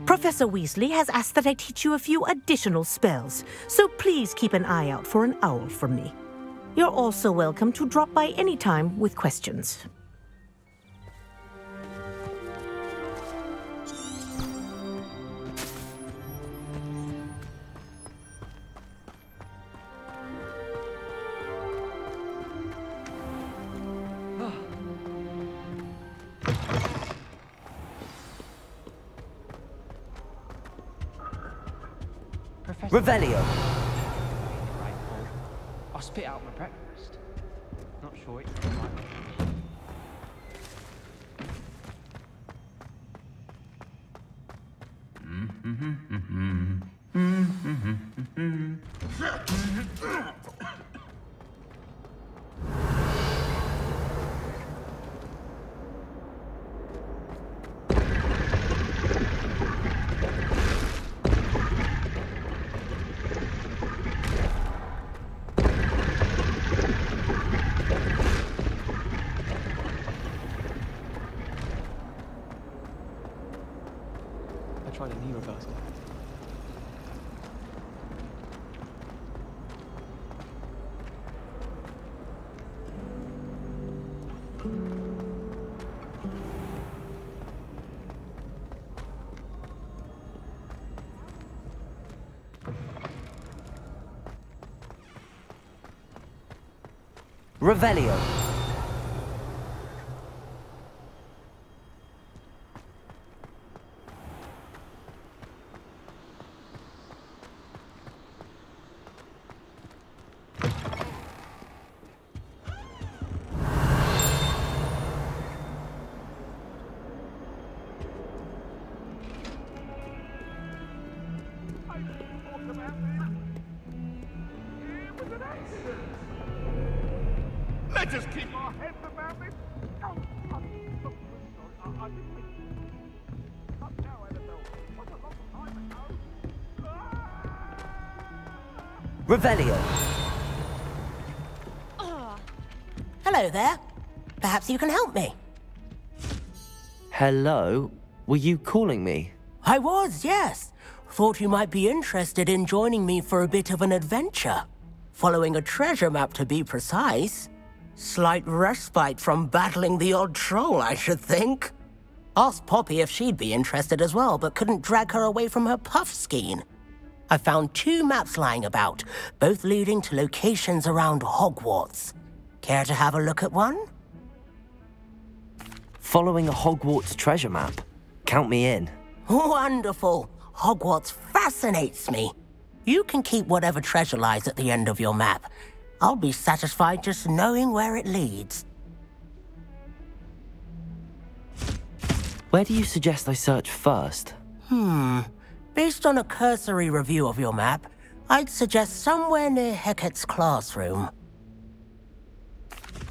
Professor Weasley has asked that I teach you a few additional spells, so please keep an eye out for an owl from me. You're also welcome to drop by any time with questions. Revelio. Right, I'll spit out my breakfast. Not sure it's the right tried a knee reversal. Revelio. Let us keep our heads about this. Revelio. Hello there. Perhaps you can help me. Hello? Were you calling me? I was, yes. Thought you might be interested in joining me for a bit of an adventure. Following a treasure map, to be precise. Slight respite from battling the odd troll, I should think. Asked Poppy if she'd be interested as well, but couldn't drag her away from her puff skein. I found 2 maps lying about, both leading to locations around Hogwarts. Care to have a look at one? Following a Hogwarts treasure map? Count me in. Wonderful. Hogwarts fascinates me. You can keep whatever treasure lies at the end of your map. I'll be satisfied just knowing where it leads. Where do you suggest I search first? Based on a cursory review of your map, I'd suggest somewhere near Hecat's classroom.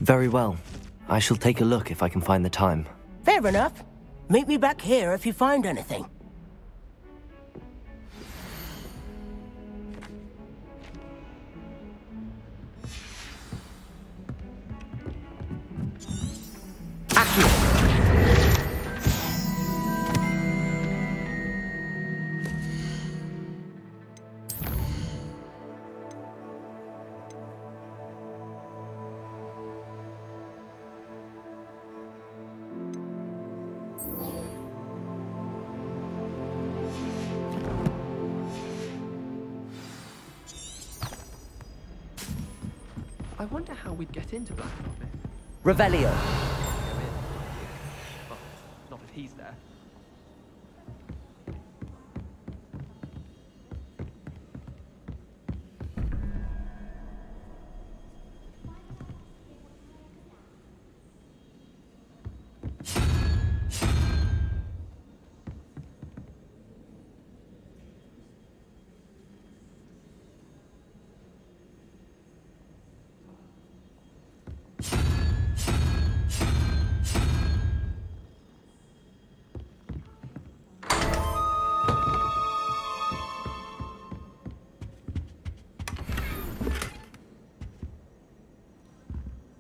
Very well. I shall take a look if I can find the time. Fair enough. Meet me back here if you find anything. I wonder how we'd get into Black Carpet. Revelio. Well, not if he's there.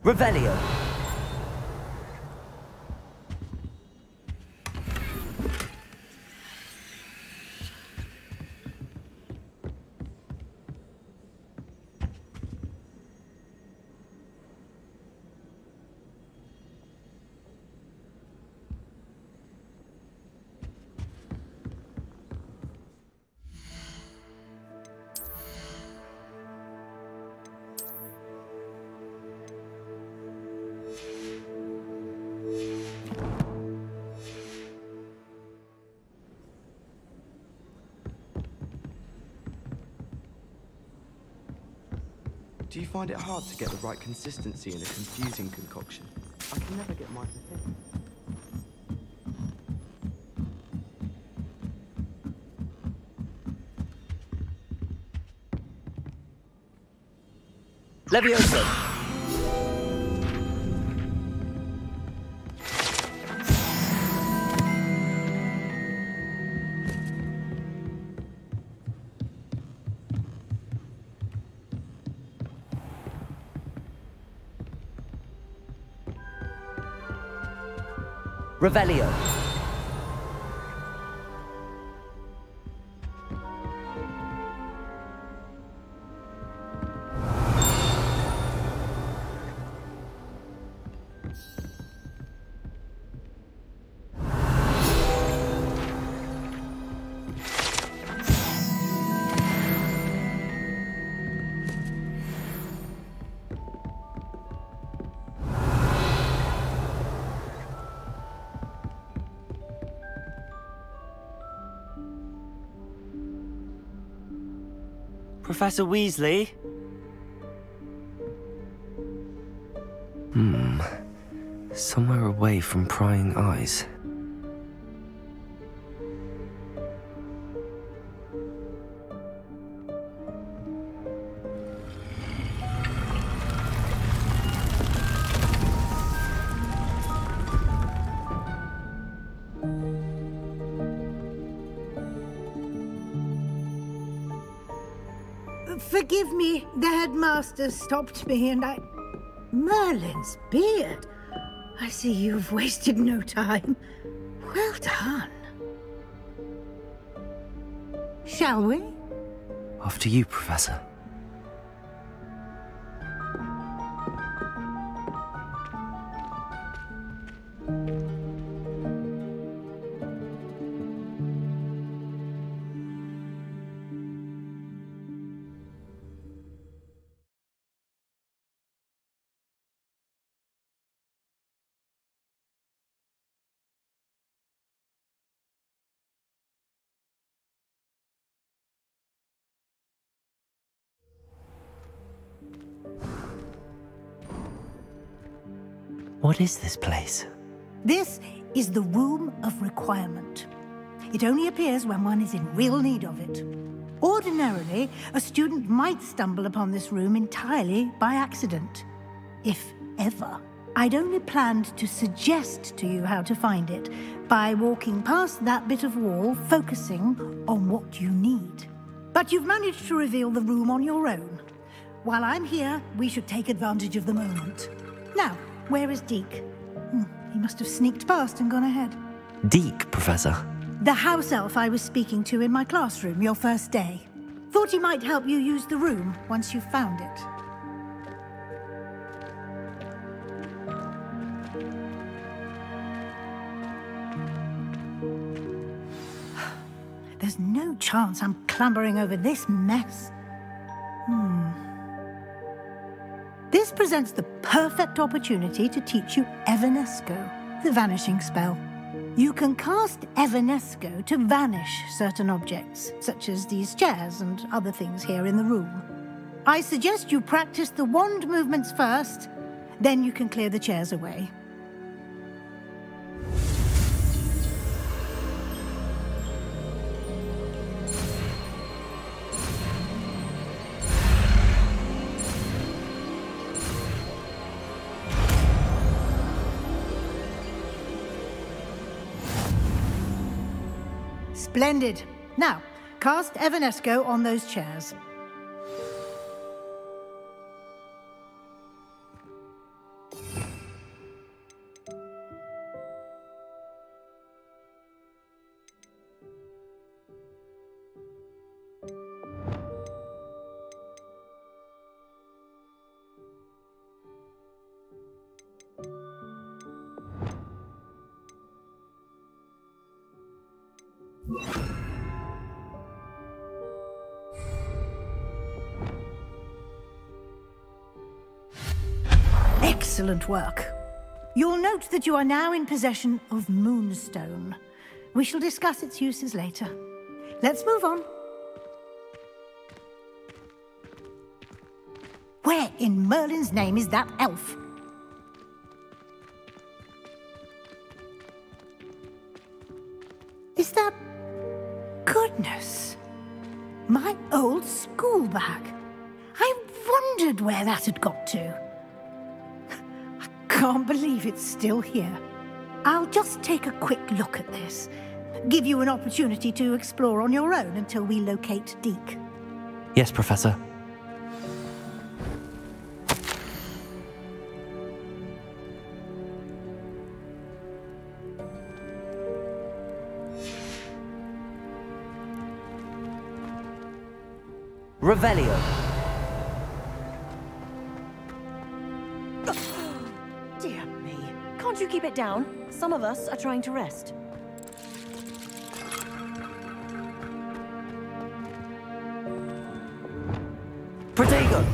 Revelio. Do you find it hard to get the right consistency in a confusing concoction? I can never get mine to fit. Leviosa. Revelio. Professor Weasley? Somewhere away from prying eyes. Forgive me, the headmaster stopped me and I... Merlin's beard. I see you've wasted no time. Well done. Shall we? After you, Professor. What is this place? This is the Room of Requirement. It only appears when one is in real need of it. Ordinarily, a student might stumble upon this room entirely by accident. If ever. I'd only planned to suggest to you how to find it by walking past that bit of wall, focusing on what you need. But you've managed to reveal the room on your own. While I'm here, we should take advantage of the moment. Now, where is Deke? He must have sneaked past and gone ahead. Deke, Professor? The house elf I was speaking to in my classroom your first day. Thought he might help you use the room once you've found it. There's no chance I'm clambering over this mess. This presents the perfect opportunity to teach you Evanesco, the vanishing spell. You can cast Evanesco to vanish certain objects, such as these chairs and other things here in the room. I suggest you practice the wand movements first, then you can clear the chairs away. Splendid. Now, cast Evanesco on those chairs. Excellent work. You'll note that you are now in possession of Moonstone. We shall discuss its uses later. Let's move on. Where in Merlin's name is that elf? Is that... Goodness. My old school bag. I wondered where that had got to. Can't believe it's still here. I'll just take a quick look at this. Give you an opportunity to explore on your own until we locate Deke. Yes, Professor. Revelio. Dear me. Can't you keep it down? Some of us are trying to rest. Protego!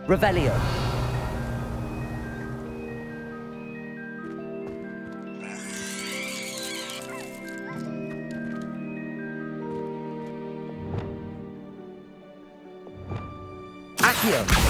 Revelio. Accio.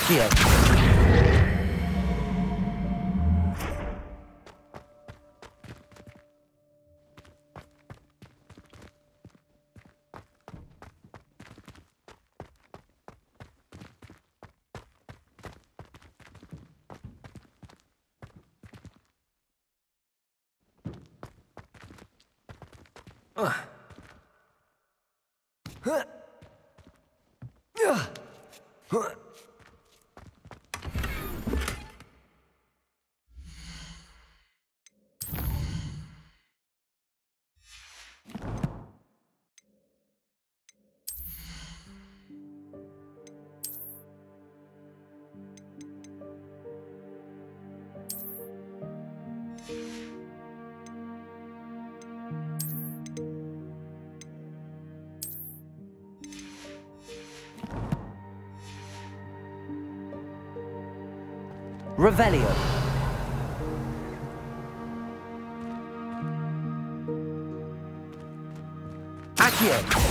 Accio. Revelio. Accio.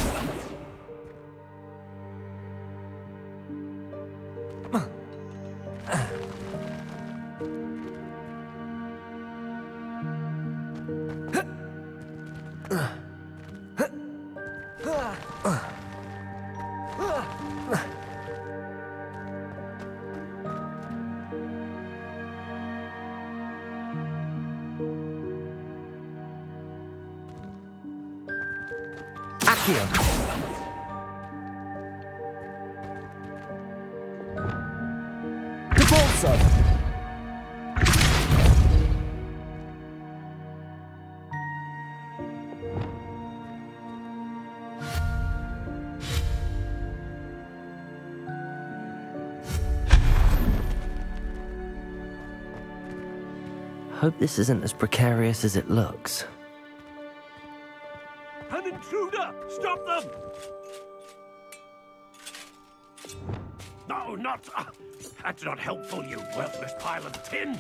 Accio. Repulso. Hope this isn't as precarious as it looks. An intruder! Stop them! No, not... that's not helpful, you worthless pile of tin!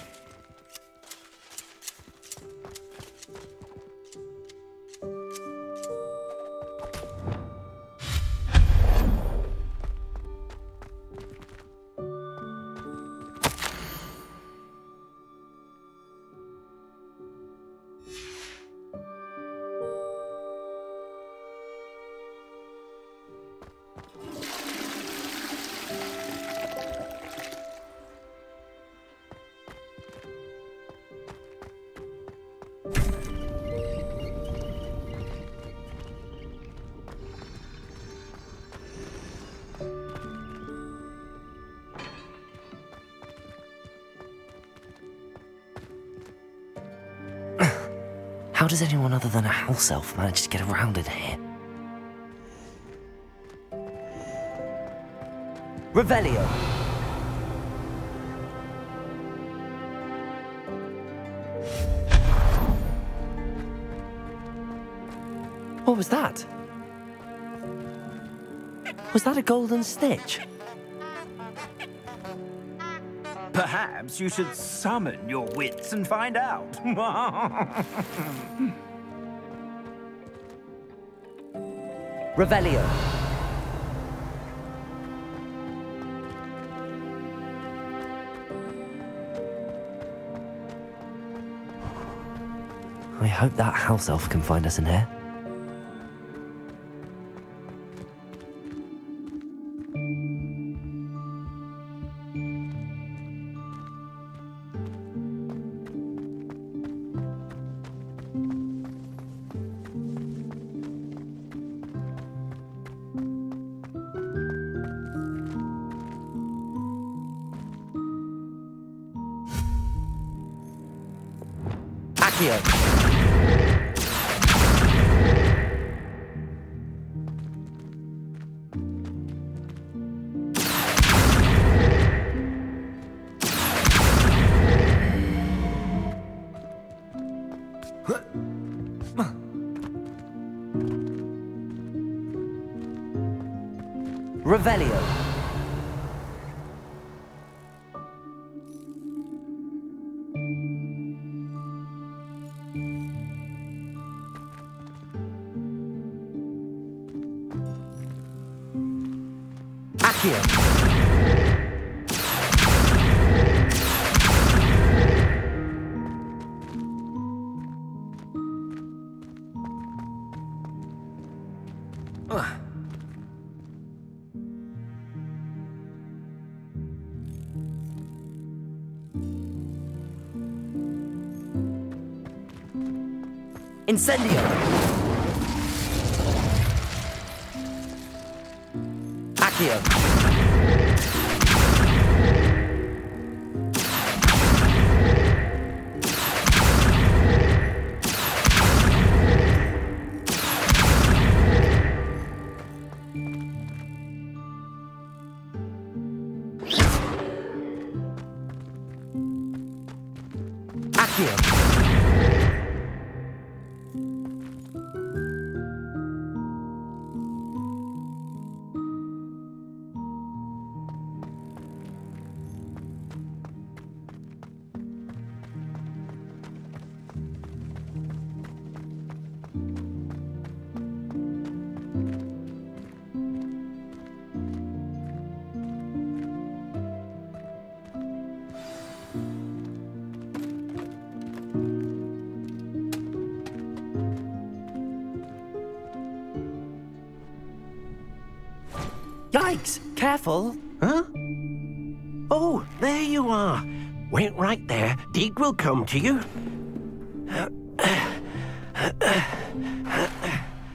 How does anyone other than a house elf manage to get around in here? Revelio. What was that? Was that a golden snitch? Perhaps you should summon your wits and find out. Revelio. I hope that house elf can find us in here. Accio. Revelio. Accio. Incendio. Accio. Accio. Yikes! Careful! Huh? Oh, there you are. Wait right there. Deke will come to you.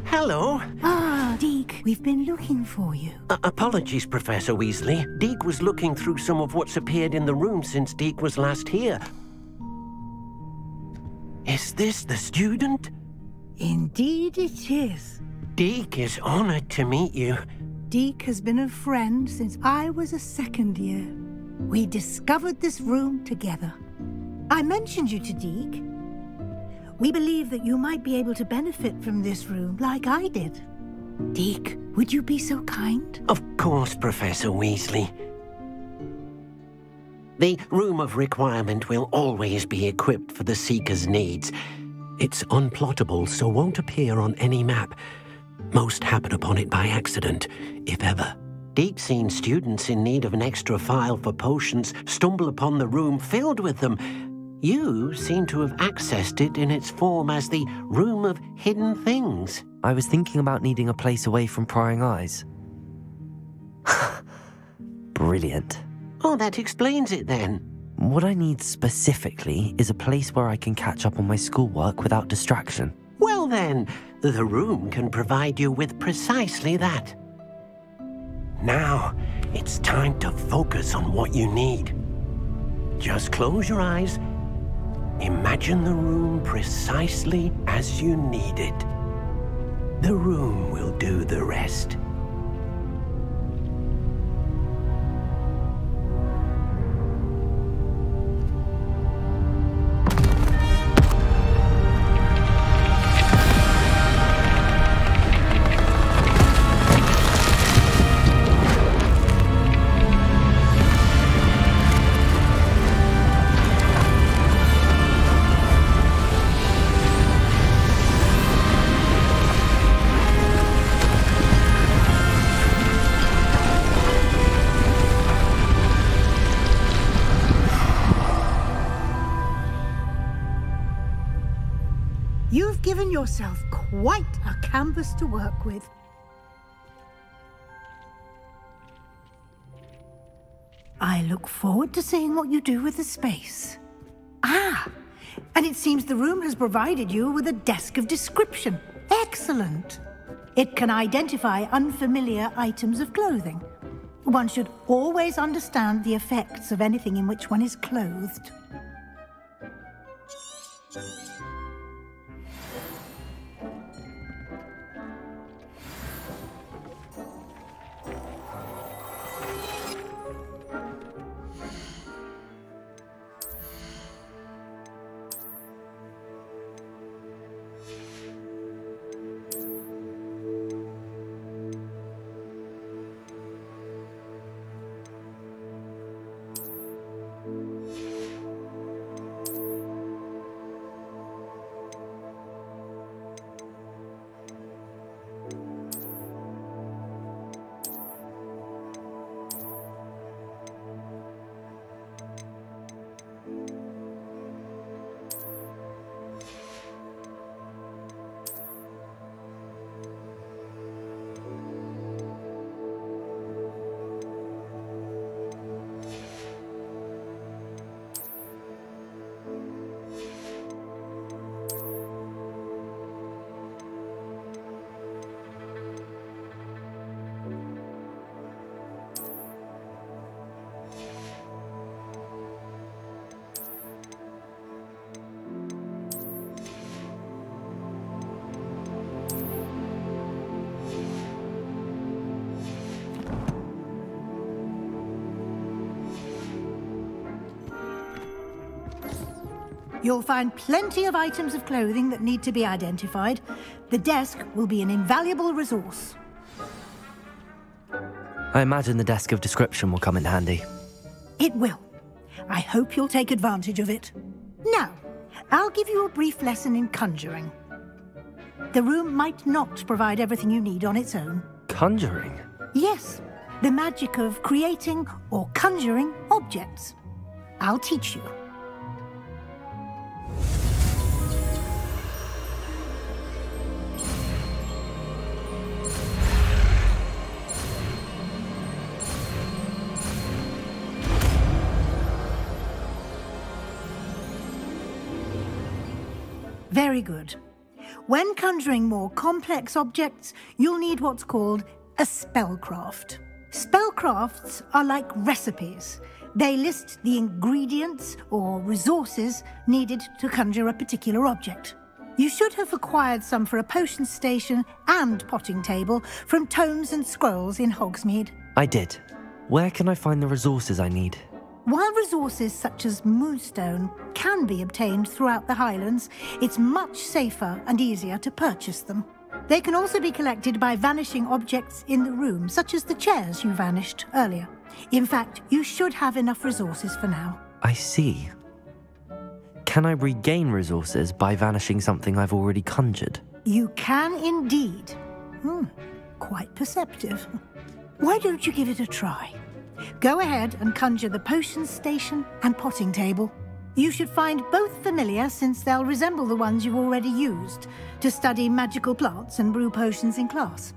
Hello. Ah, Deke, we've been looking for you. Apologies, Professor Weasley. Deke was looking through some of what's appeared in the room since Deke was last here. Is this the student? Indeed it is. Deke is honored to meet you. Deke has been a friend since I was a second year. We discovered this room together. I mentioned you to Deke. We believe that you might be able to benefit from this room like I did. Deke, would you be so kind? Of course, Professor Weasley. The Room of Requirement will always be equipped for the Seeker's needs. It's unplottable, so won't appear on any map. Most happen upon it by accident, if ever. Deke's seen students in need of an extra file for potions stumble upon the room filled with them. You seem to have accessed it in its form as the Room of Hidden Things. I was thinking about needing a place away from prying eyes. Brilliant. Oh, that explains it then. What I need specifically is a place where I can catch up on my schoolwork without distraction. Well then, the room can provide you with precisely that. Now, it's time to focus on what you need. Just close your eyes. Imagine the room precisely as you need it. The room will do the rest. You've given yourself quite a canvas to work with. I look forward to seeing what you do with the space. Ah, and it seems the room has provided you with a desk of description. Excellent. It can identify unfamiliar items of clothing. One should always understand the effects of anything in which one is clothed. You'll find plenty of items of clothing that need to be identified. The desk will be an invaluable resource. I imagine the desk of description will come in handy. It will. I hope you'll take advantage of it. Now, I'll give you a brief lesson in conjuring. The room might not provide everything you need on its own. Conjuring? Yes, the magic of creating or conjuring objects. I'll teach you. Very good. When conjuring more complex objects, you'll need what's called a spellcraft. Spellcrafts are like recipes. They list the ingredients or resources needed to conjure a particular object. You should have acquired some for a potion station and potting table from tomes and scrolls in Hogsmeade. I did. Where can I find the resources I need? While resources such as moonstone can be obtained throughout the Highlands, it's much safer and easier to purchase them. They can also be collected by vanishing objects in the room, such as the chairs you vanished earlier. In fact, you should have enough resources for now. I see. Can I regain resources by vanishing something I've already conjured? You can indeed. Quite perceptive. Why don't you give it a try? Go ahead and conjure the potion station and potting table. You should find both familiar, since they'll resemble the ones you've already used to study magical plants and brew potions in class.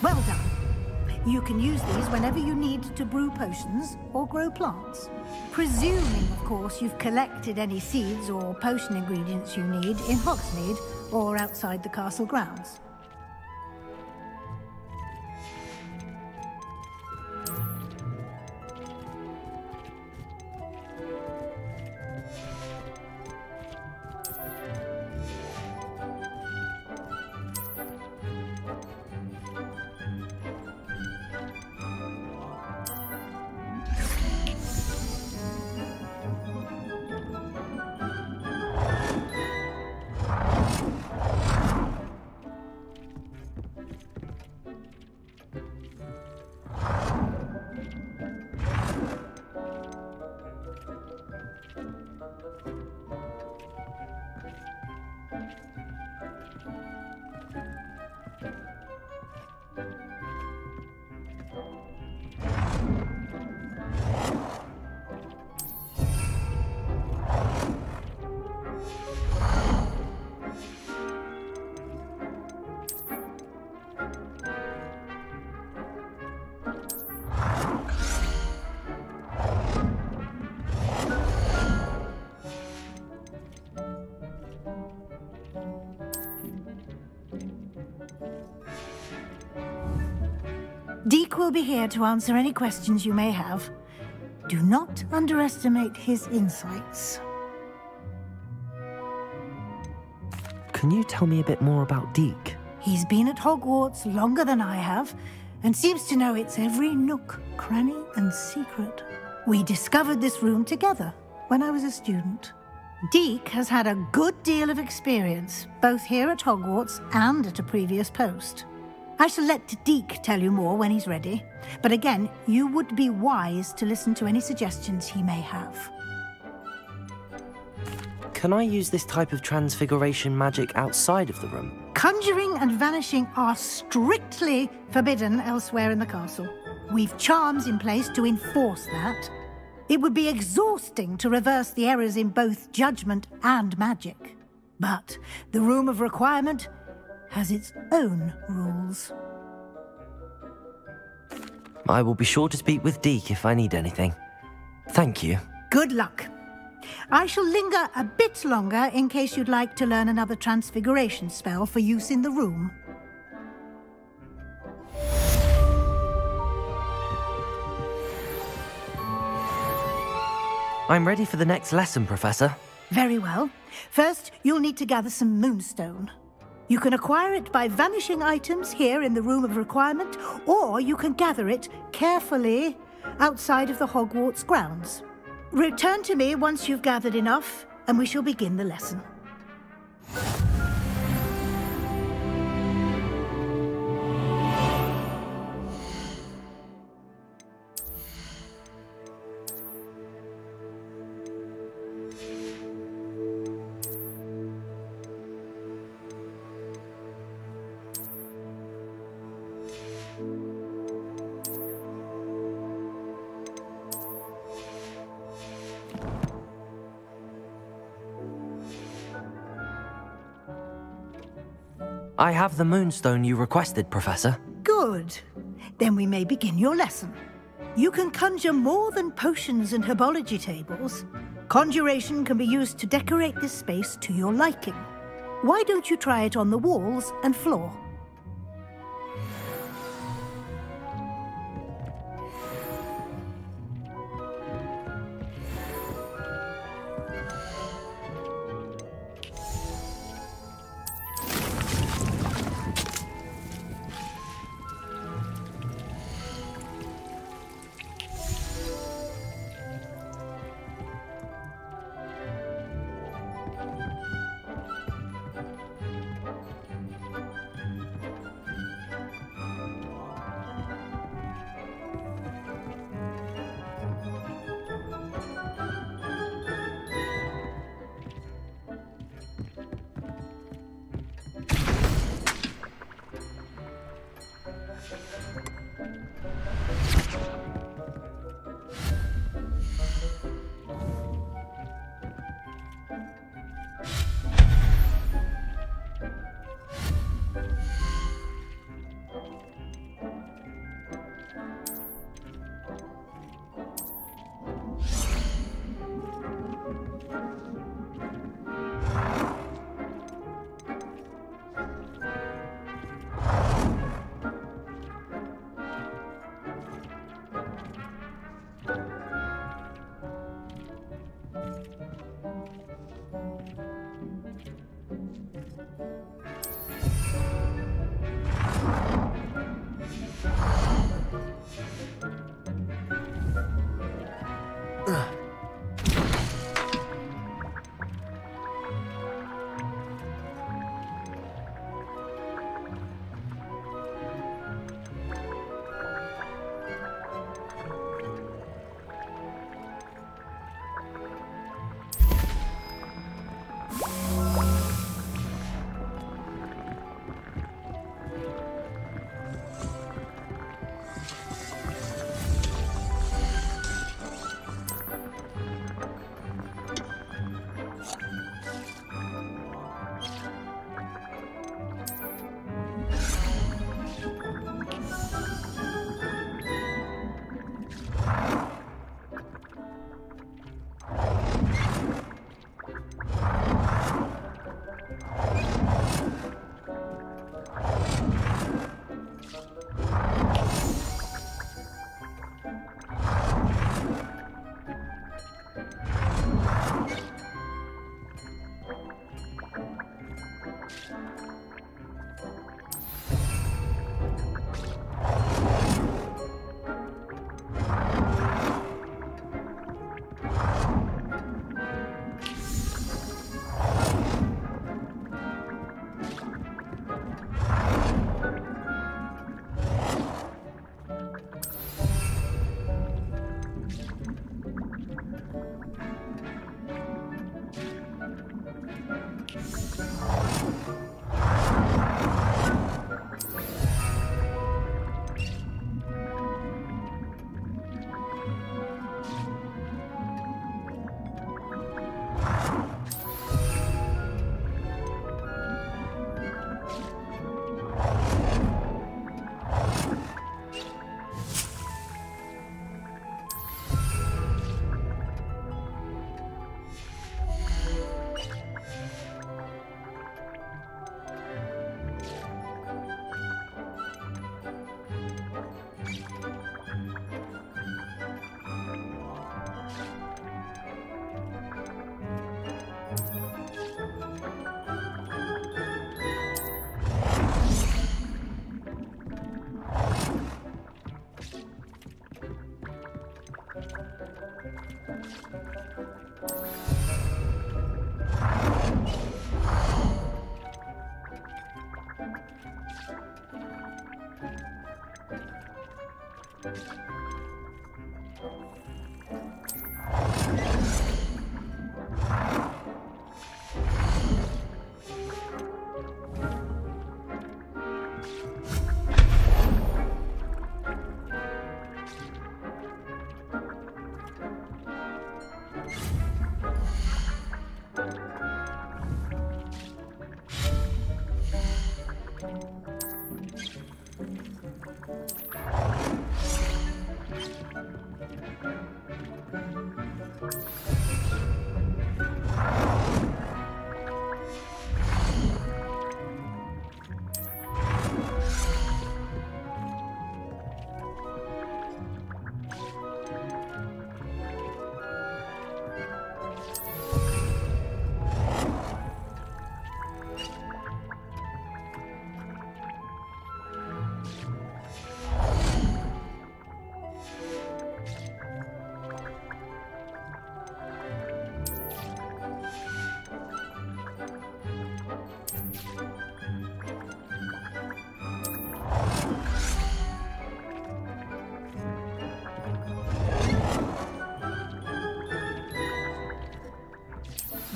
Well done. You can use these whenever you need to brew potions or grow plants. Presuming, of course, you've collected any seeds or potion ingredients you need in Hogsmeade or outside the castle grounds. Deke will be here to answer any questions you may have. Do not underestimate his insights. Can you tell me a bit more about Deke? He's been at Hogwarts longer than I have, and seems to know its every nook, cranny, and secret. We discovered this room together when I was a student. Deke has had a good deal of experience, both here at Hogwarts and at a previous post. I shall let Deke tell you more when he's ready, but again, you would be wise to listen to any suggestions he may have. Can I use this type of transfiguration magic outside of the room? Conjuring and vanishing are strictly forbidden elsewhere in the castle. We've charms in place to enforce that. It would be exhausting to reverse the errors in both judgment and magic. But the Room of Requirement has its own rules. I will be sure to speak with Deke if I need anything. Thank you. Good luck. I shall linger a bit longer in case you'd like to learn another transfiguration spell for use in the room. I'm ready for the next lesson, Professor. Very well. First, you'll need to gather some moonstone. You can acquire it by vanishing items here in the Room of Requirement, or you can gather it carefully outside of the Hogwarts grounds. Return to me once you've gathered enough, and we shall begin the lesson. I have the moonstone you requested, Professor. Good. Then we may begin your lesson. You can conjure more than potions and herbology tables. Conjuration can be used to decorate this space to your liking. Why don't you try it on the walls and floor?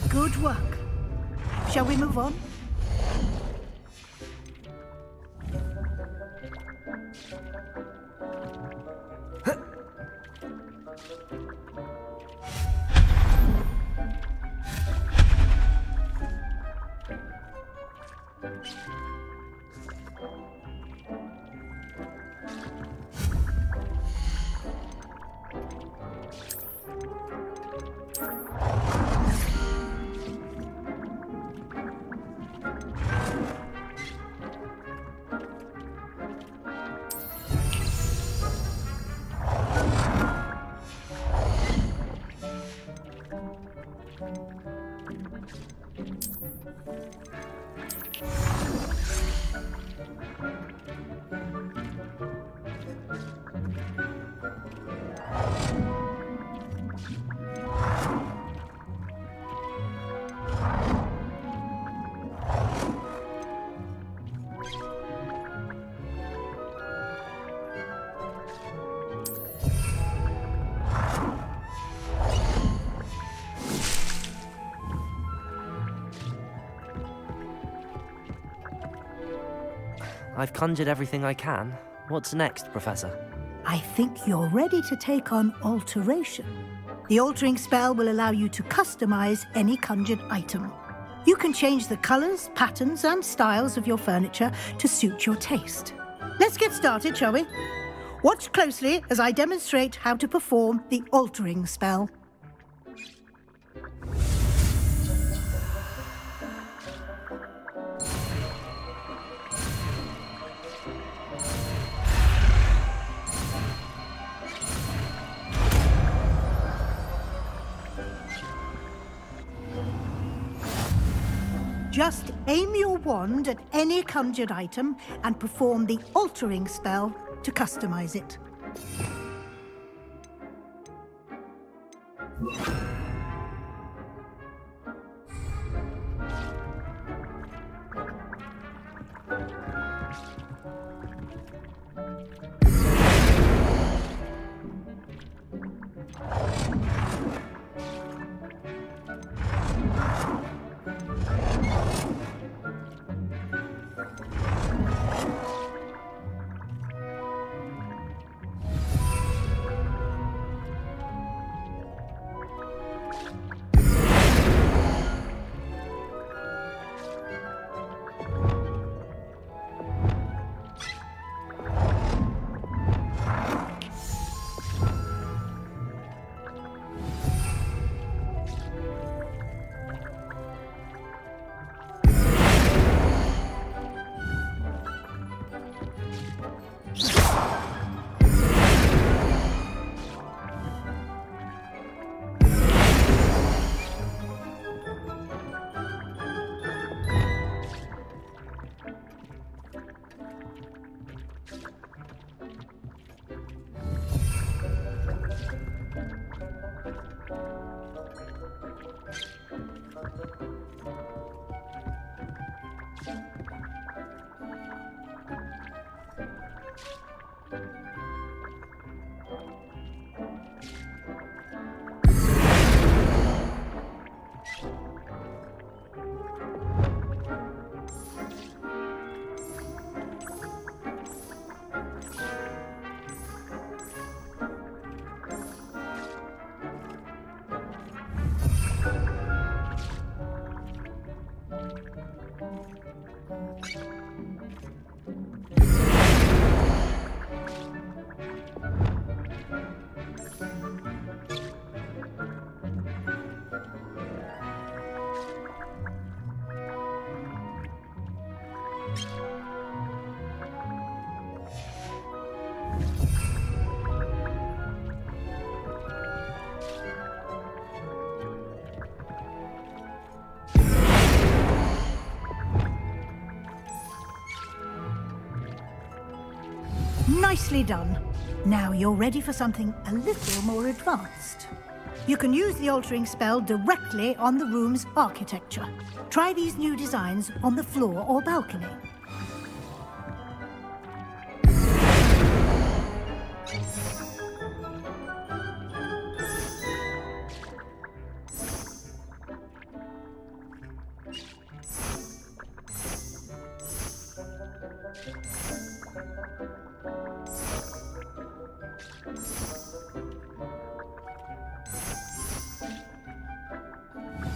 Good work. Shall we move on? I've conjured everything I can. What's next, Professor? I think you're ready to take on alteration. The altering spell will allow you to customize any conjured item. You can change the colors, patterns, and styles of your furniture to suit your taste. Let's get started, shall we? Watch closely as I demonstrate how to perform the altering spell. Just aim your wand at any conjured item and perform the altering spell to customize it. Nicely done. Now you're ready for something a little more advanced. You can use the altering spell directly on the room's architecture. Try these new designs on the floor or balcony.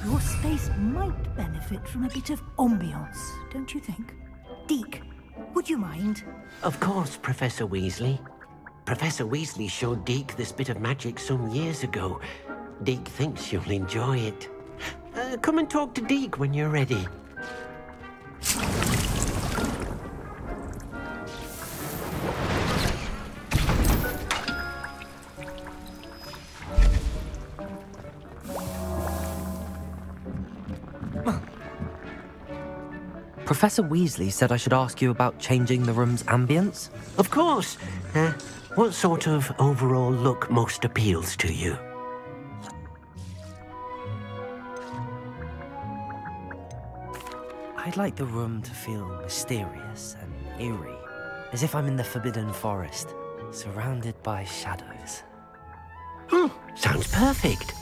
Your space might benefit from a bit of ambiance, don't you think? Deke, would you mind? Of course, Professor Weasley. Professor Weasley showed Deke this bit of magic some years ago. Deke thinks you'll enjoy it. Come and talk to Deke when you're ready. Professor Weasley said I should ask you about changing the room's ambience. Of course. What sort of overall look most appeals to you? I'd like the room to feel mysterious and eerie, as if I'm in the Forbidden Forest, surrounded by shadows. Sounds perfect.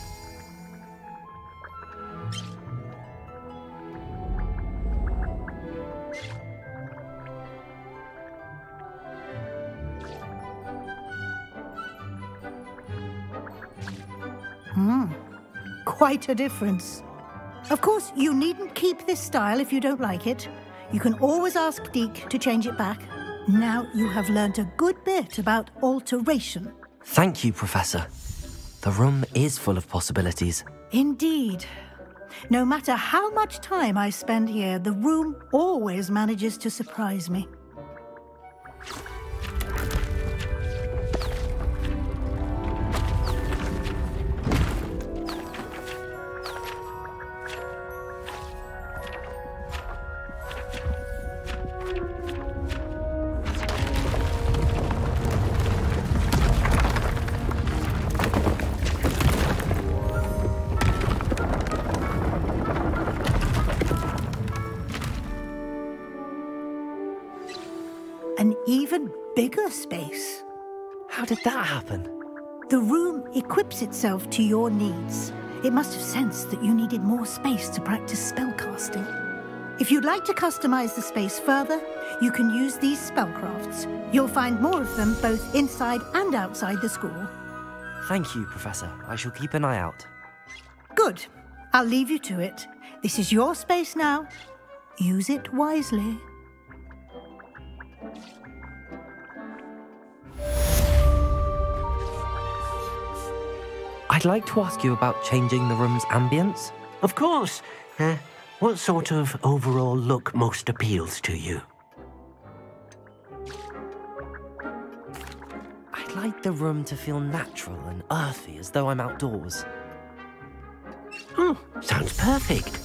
Quite a difference. Of course, you needn't keep this style if you don't like it. You can always ask Deke to change it back. Now you have learnt a good bit about alteration. Thank you, Professor. The room is full of possibilities. Indeed. No matter how much time I spend here, the room always manages to surprise me. An even bigger space. How did that happen? The room equips itself to your needs. It must have sensed that you needed more space to practice spellcasting. If you'd like to customize the space further, you can use these spellcrafts. You'll find more of them both inside and outside the school. Thank you, Professor. I shall keep an eye out. Good. I'll leave you to it. This is your space now. Use it wisely. I'd like to ask you about changing the room's ambience. Of course. What sort of overall look most appeals to you? I'd like the room to feel natural and earthy, as though I'm outdoors. Sounds perfect.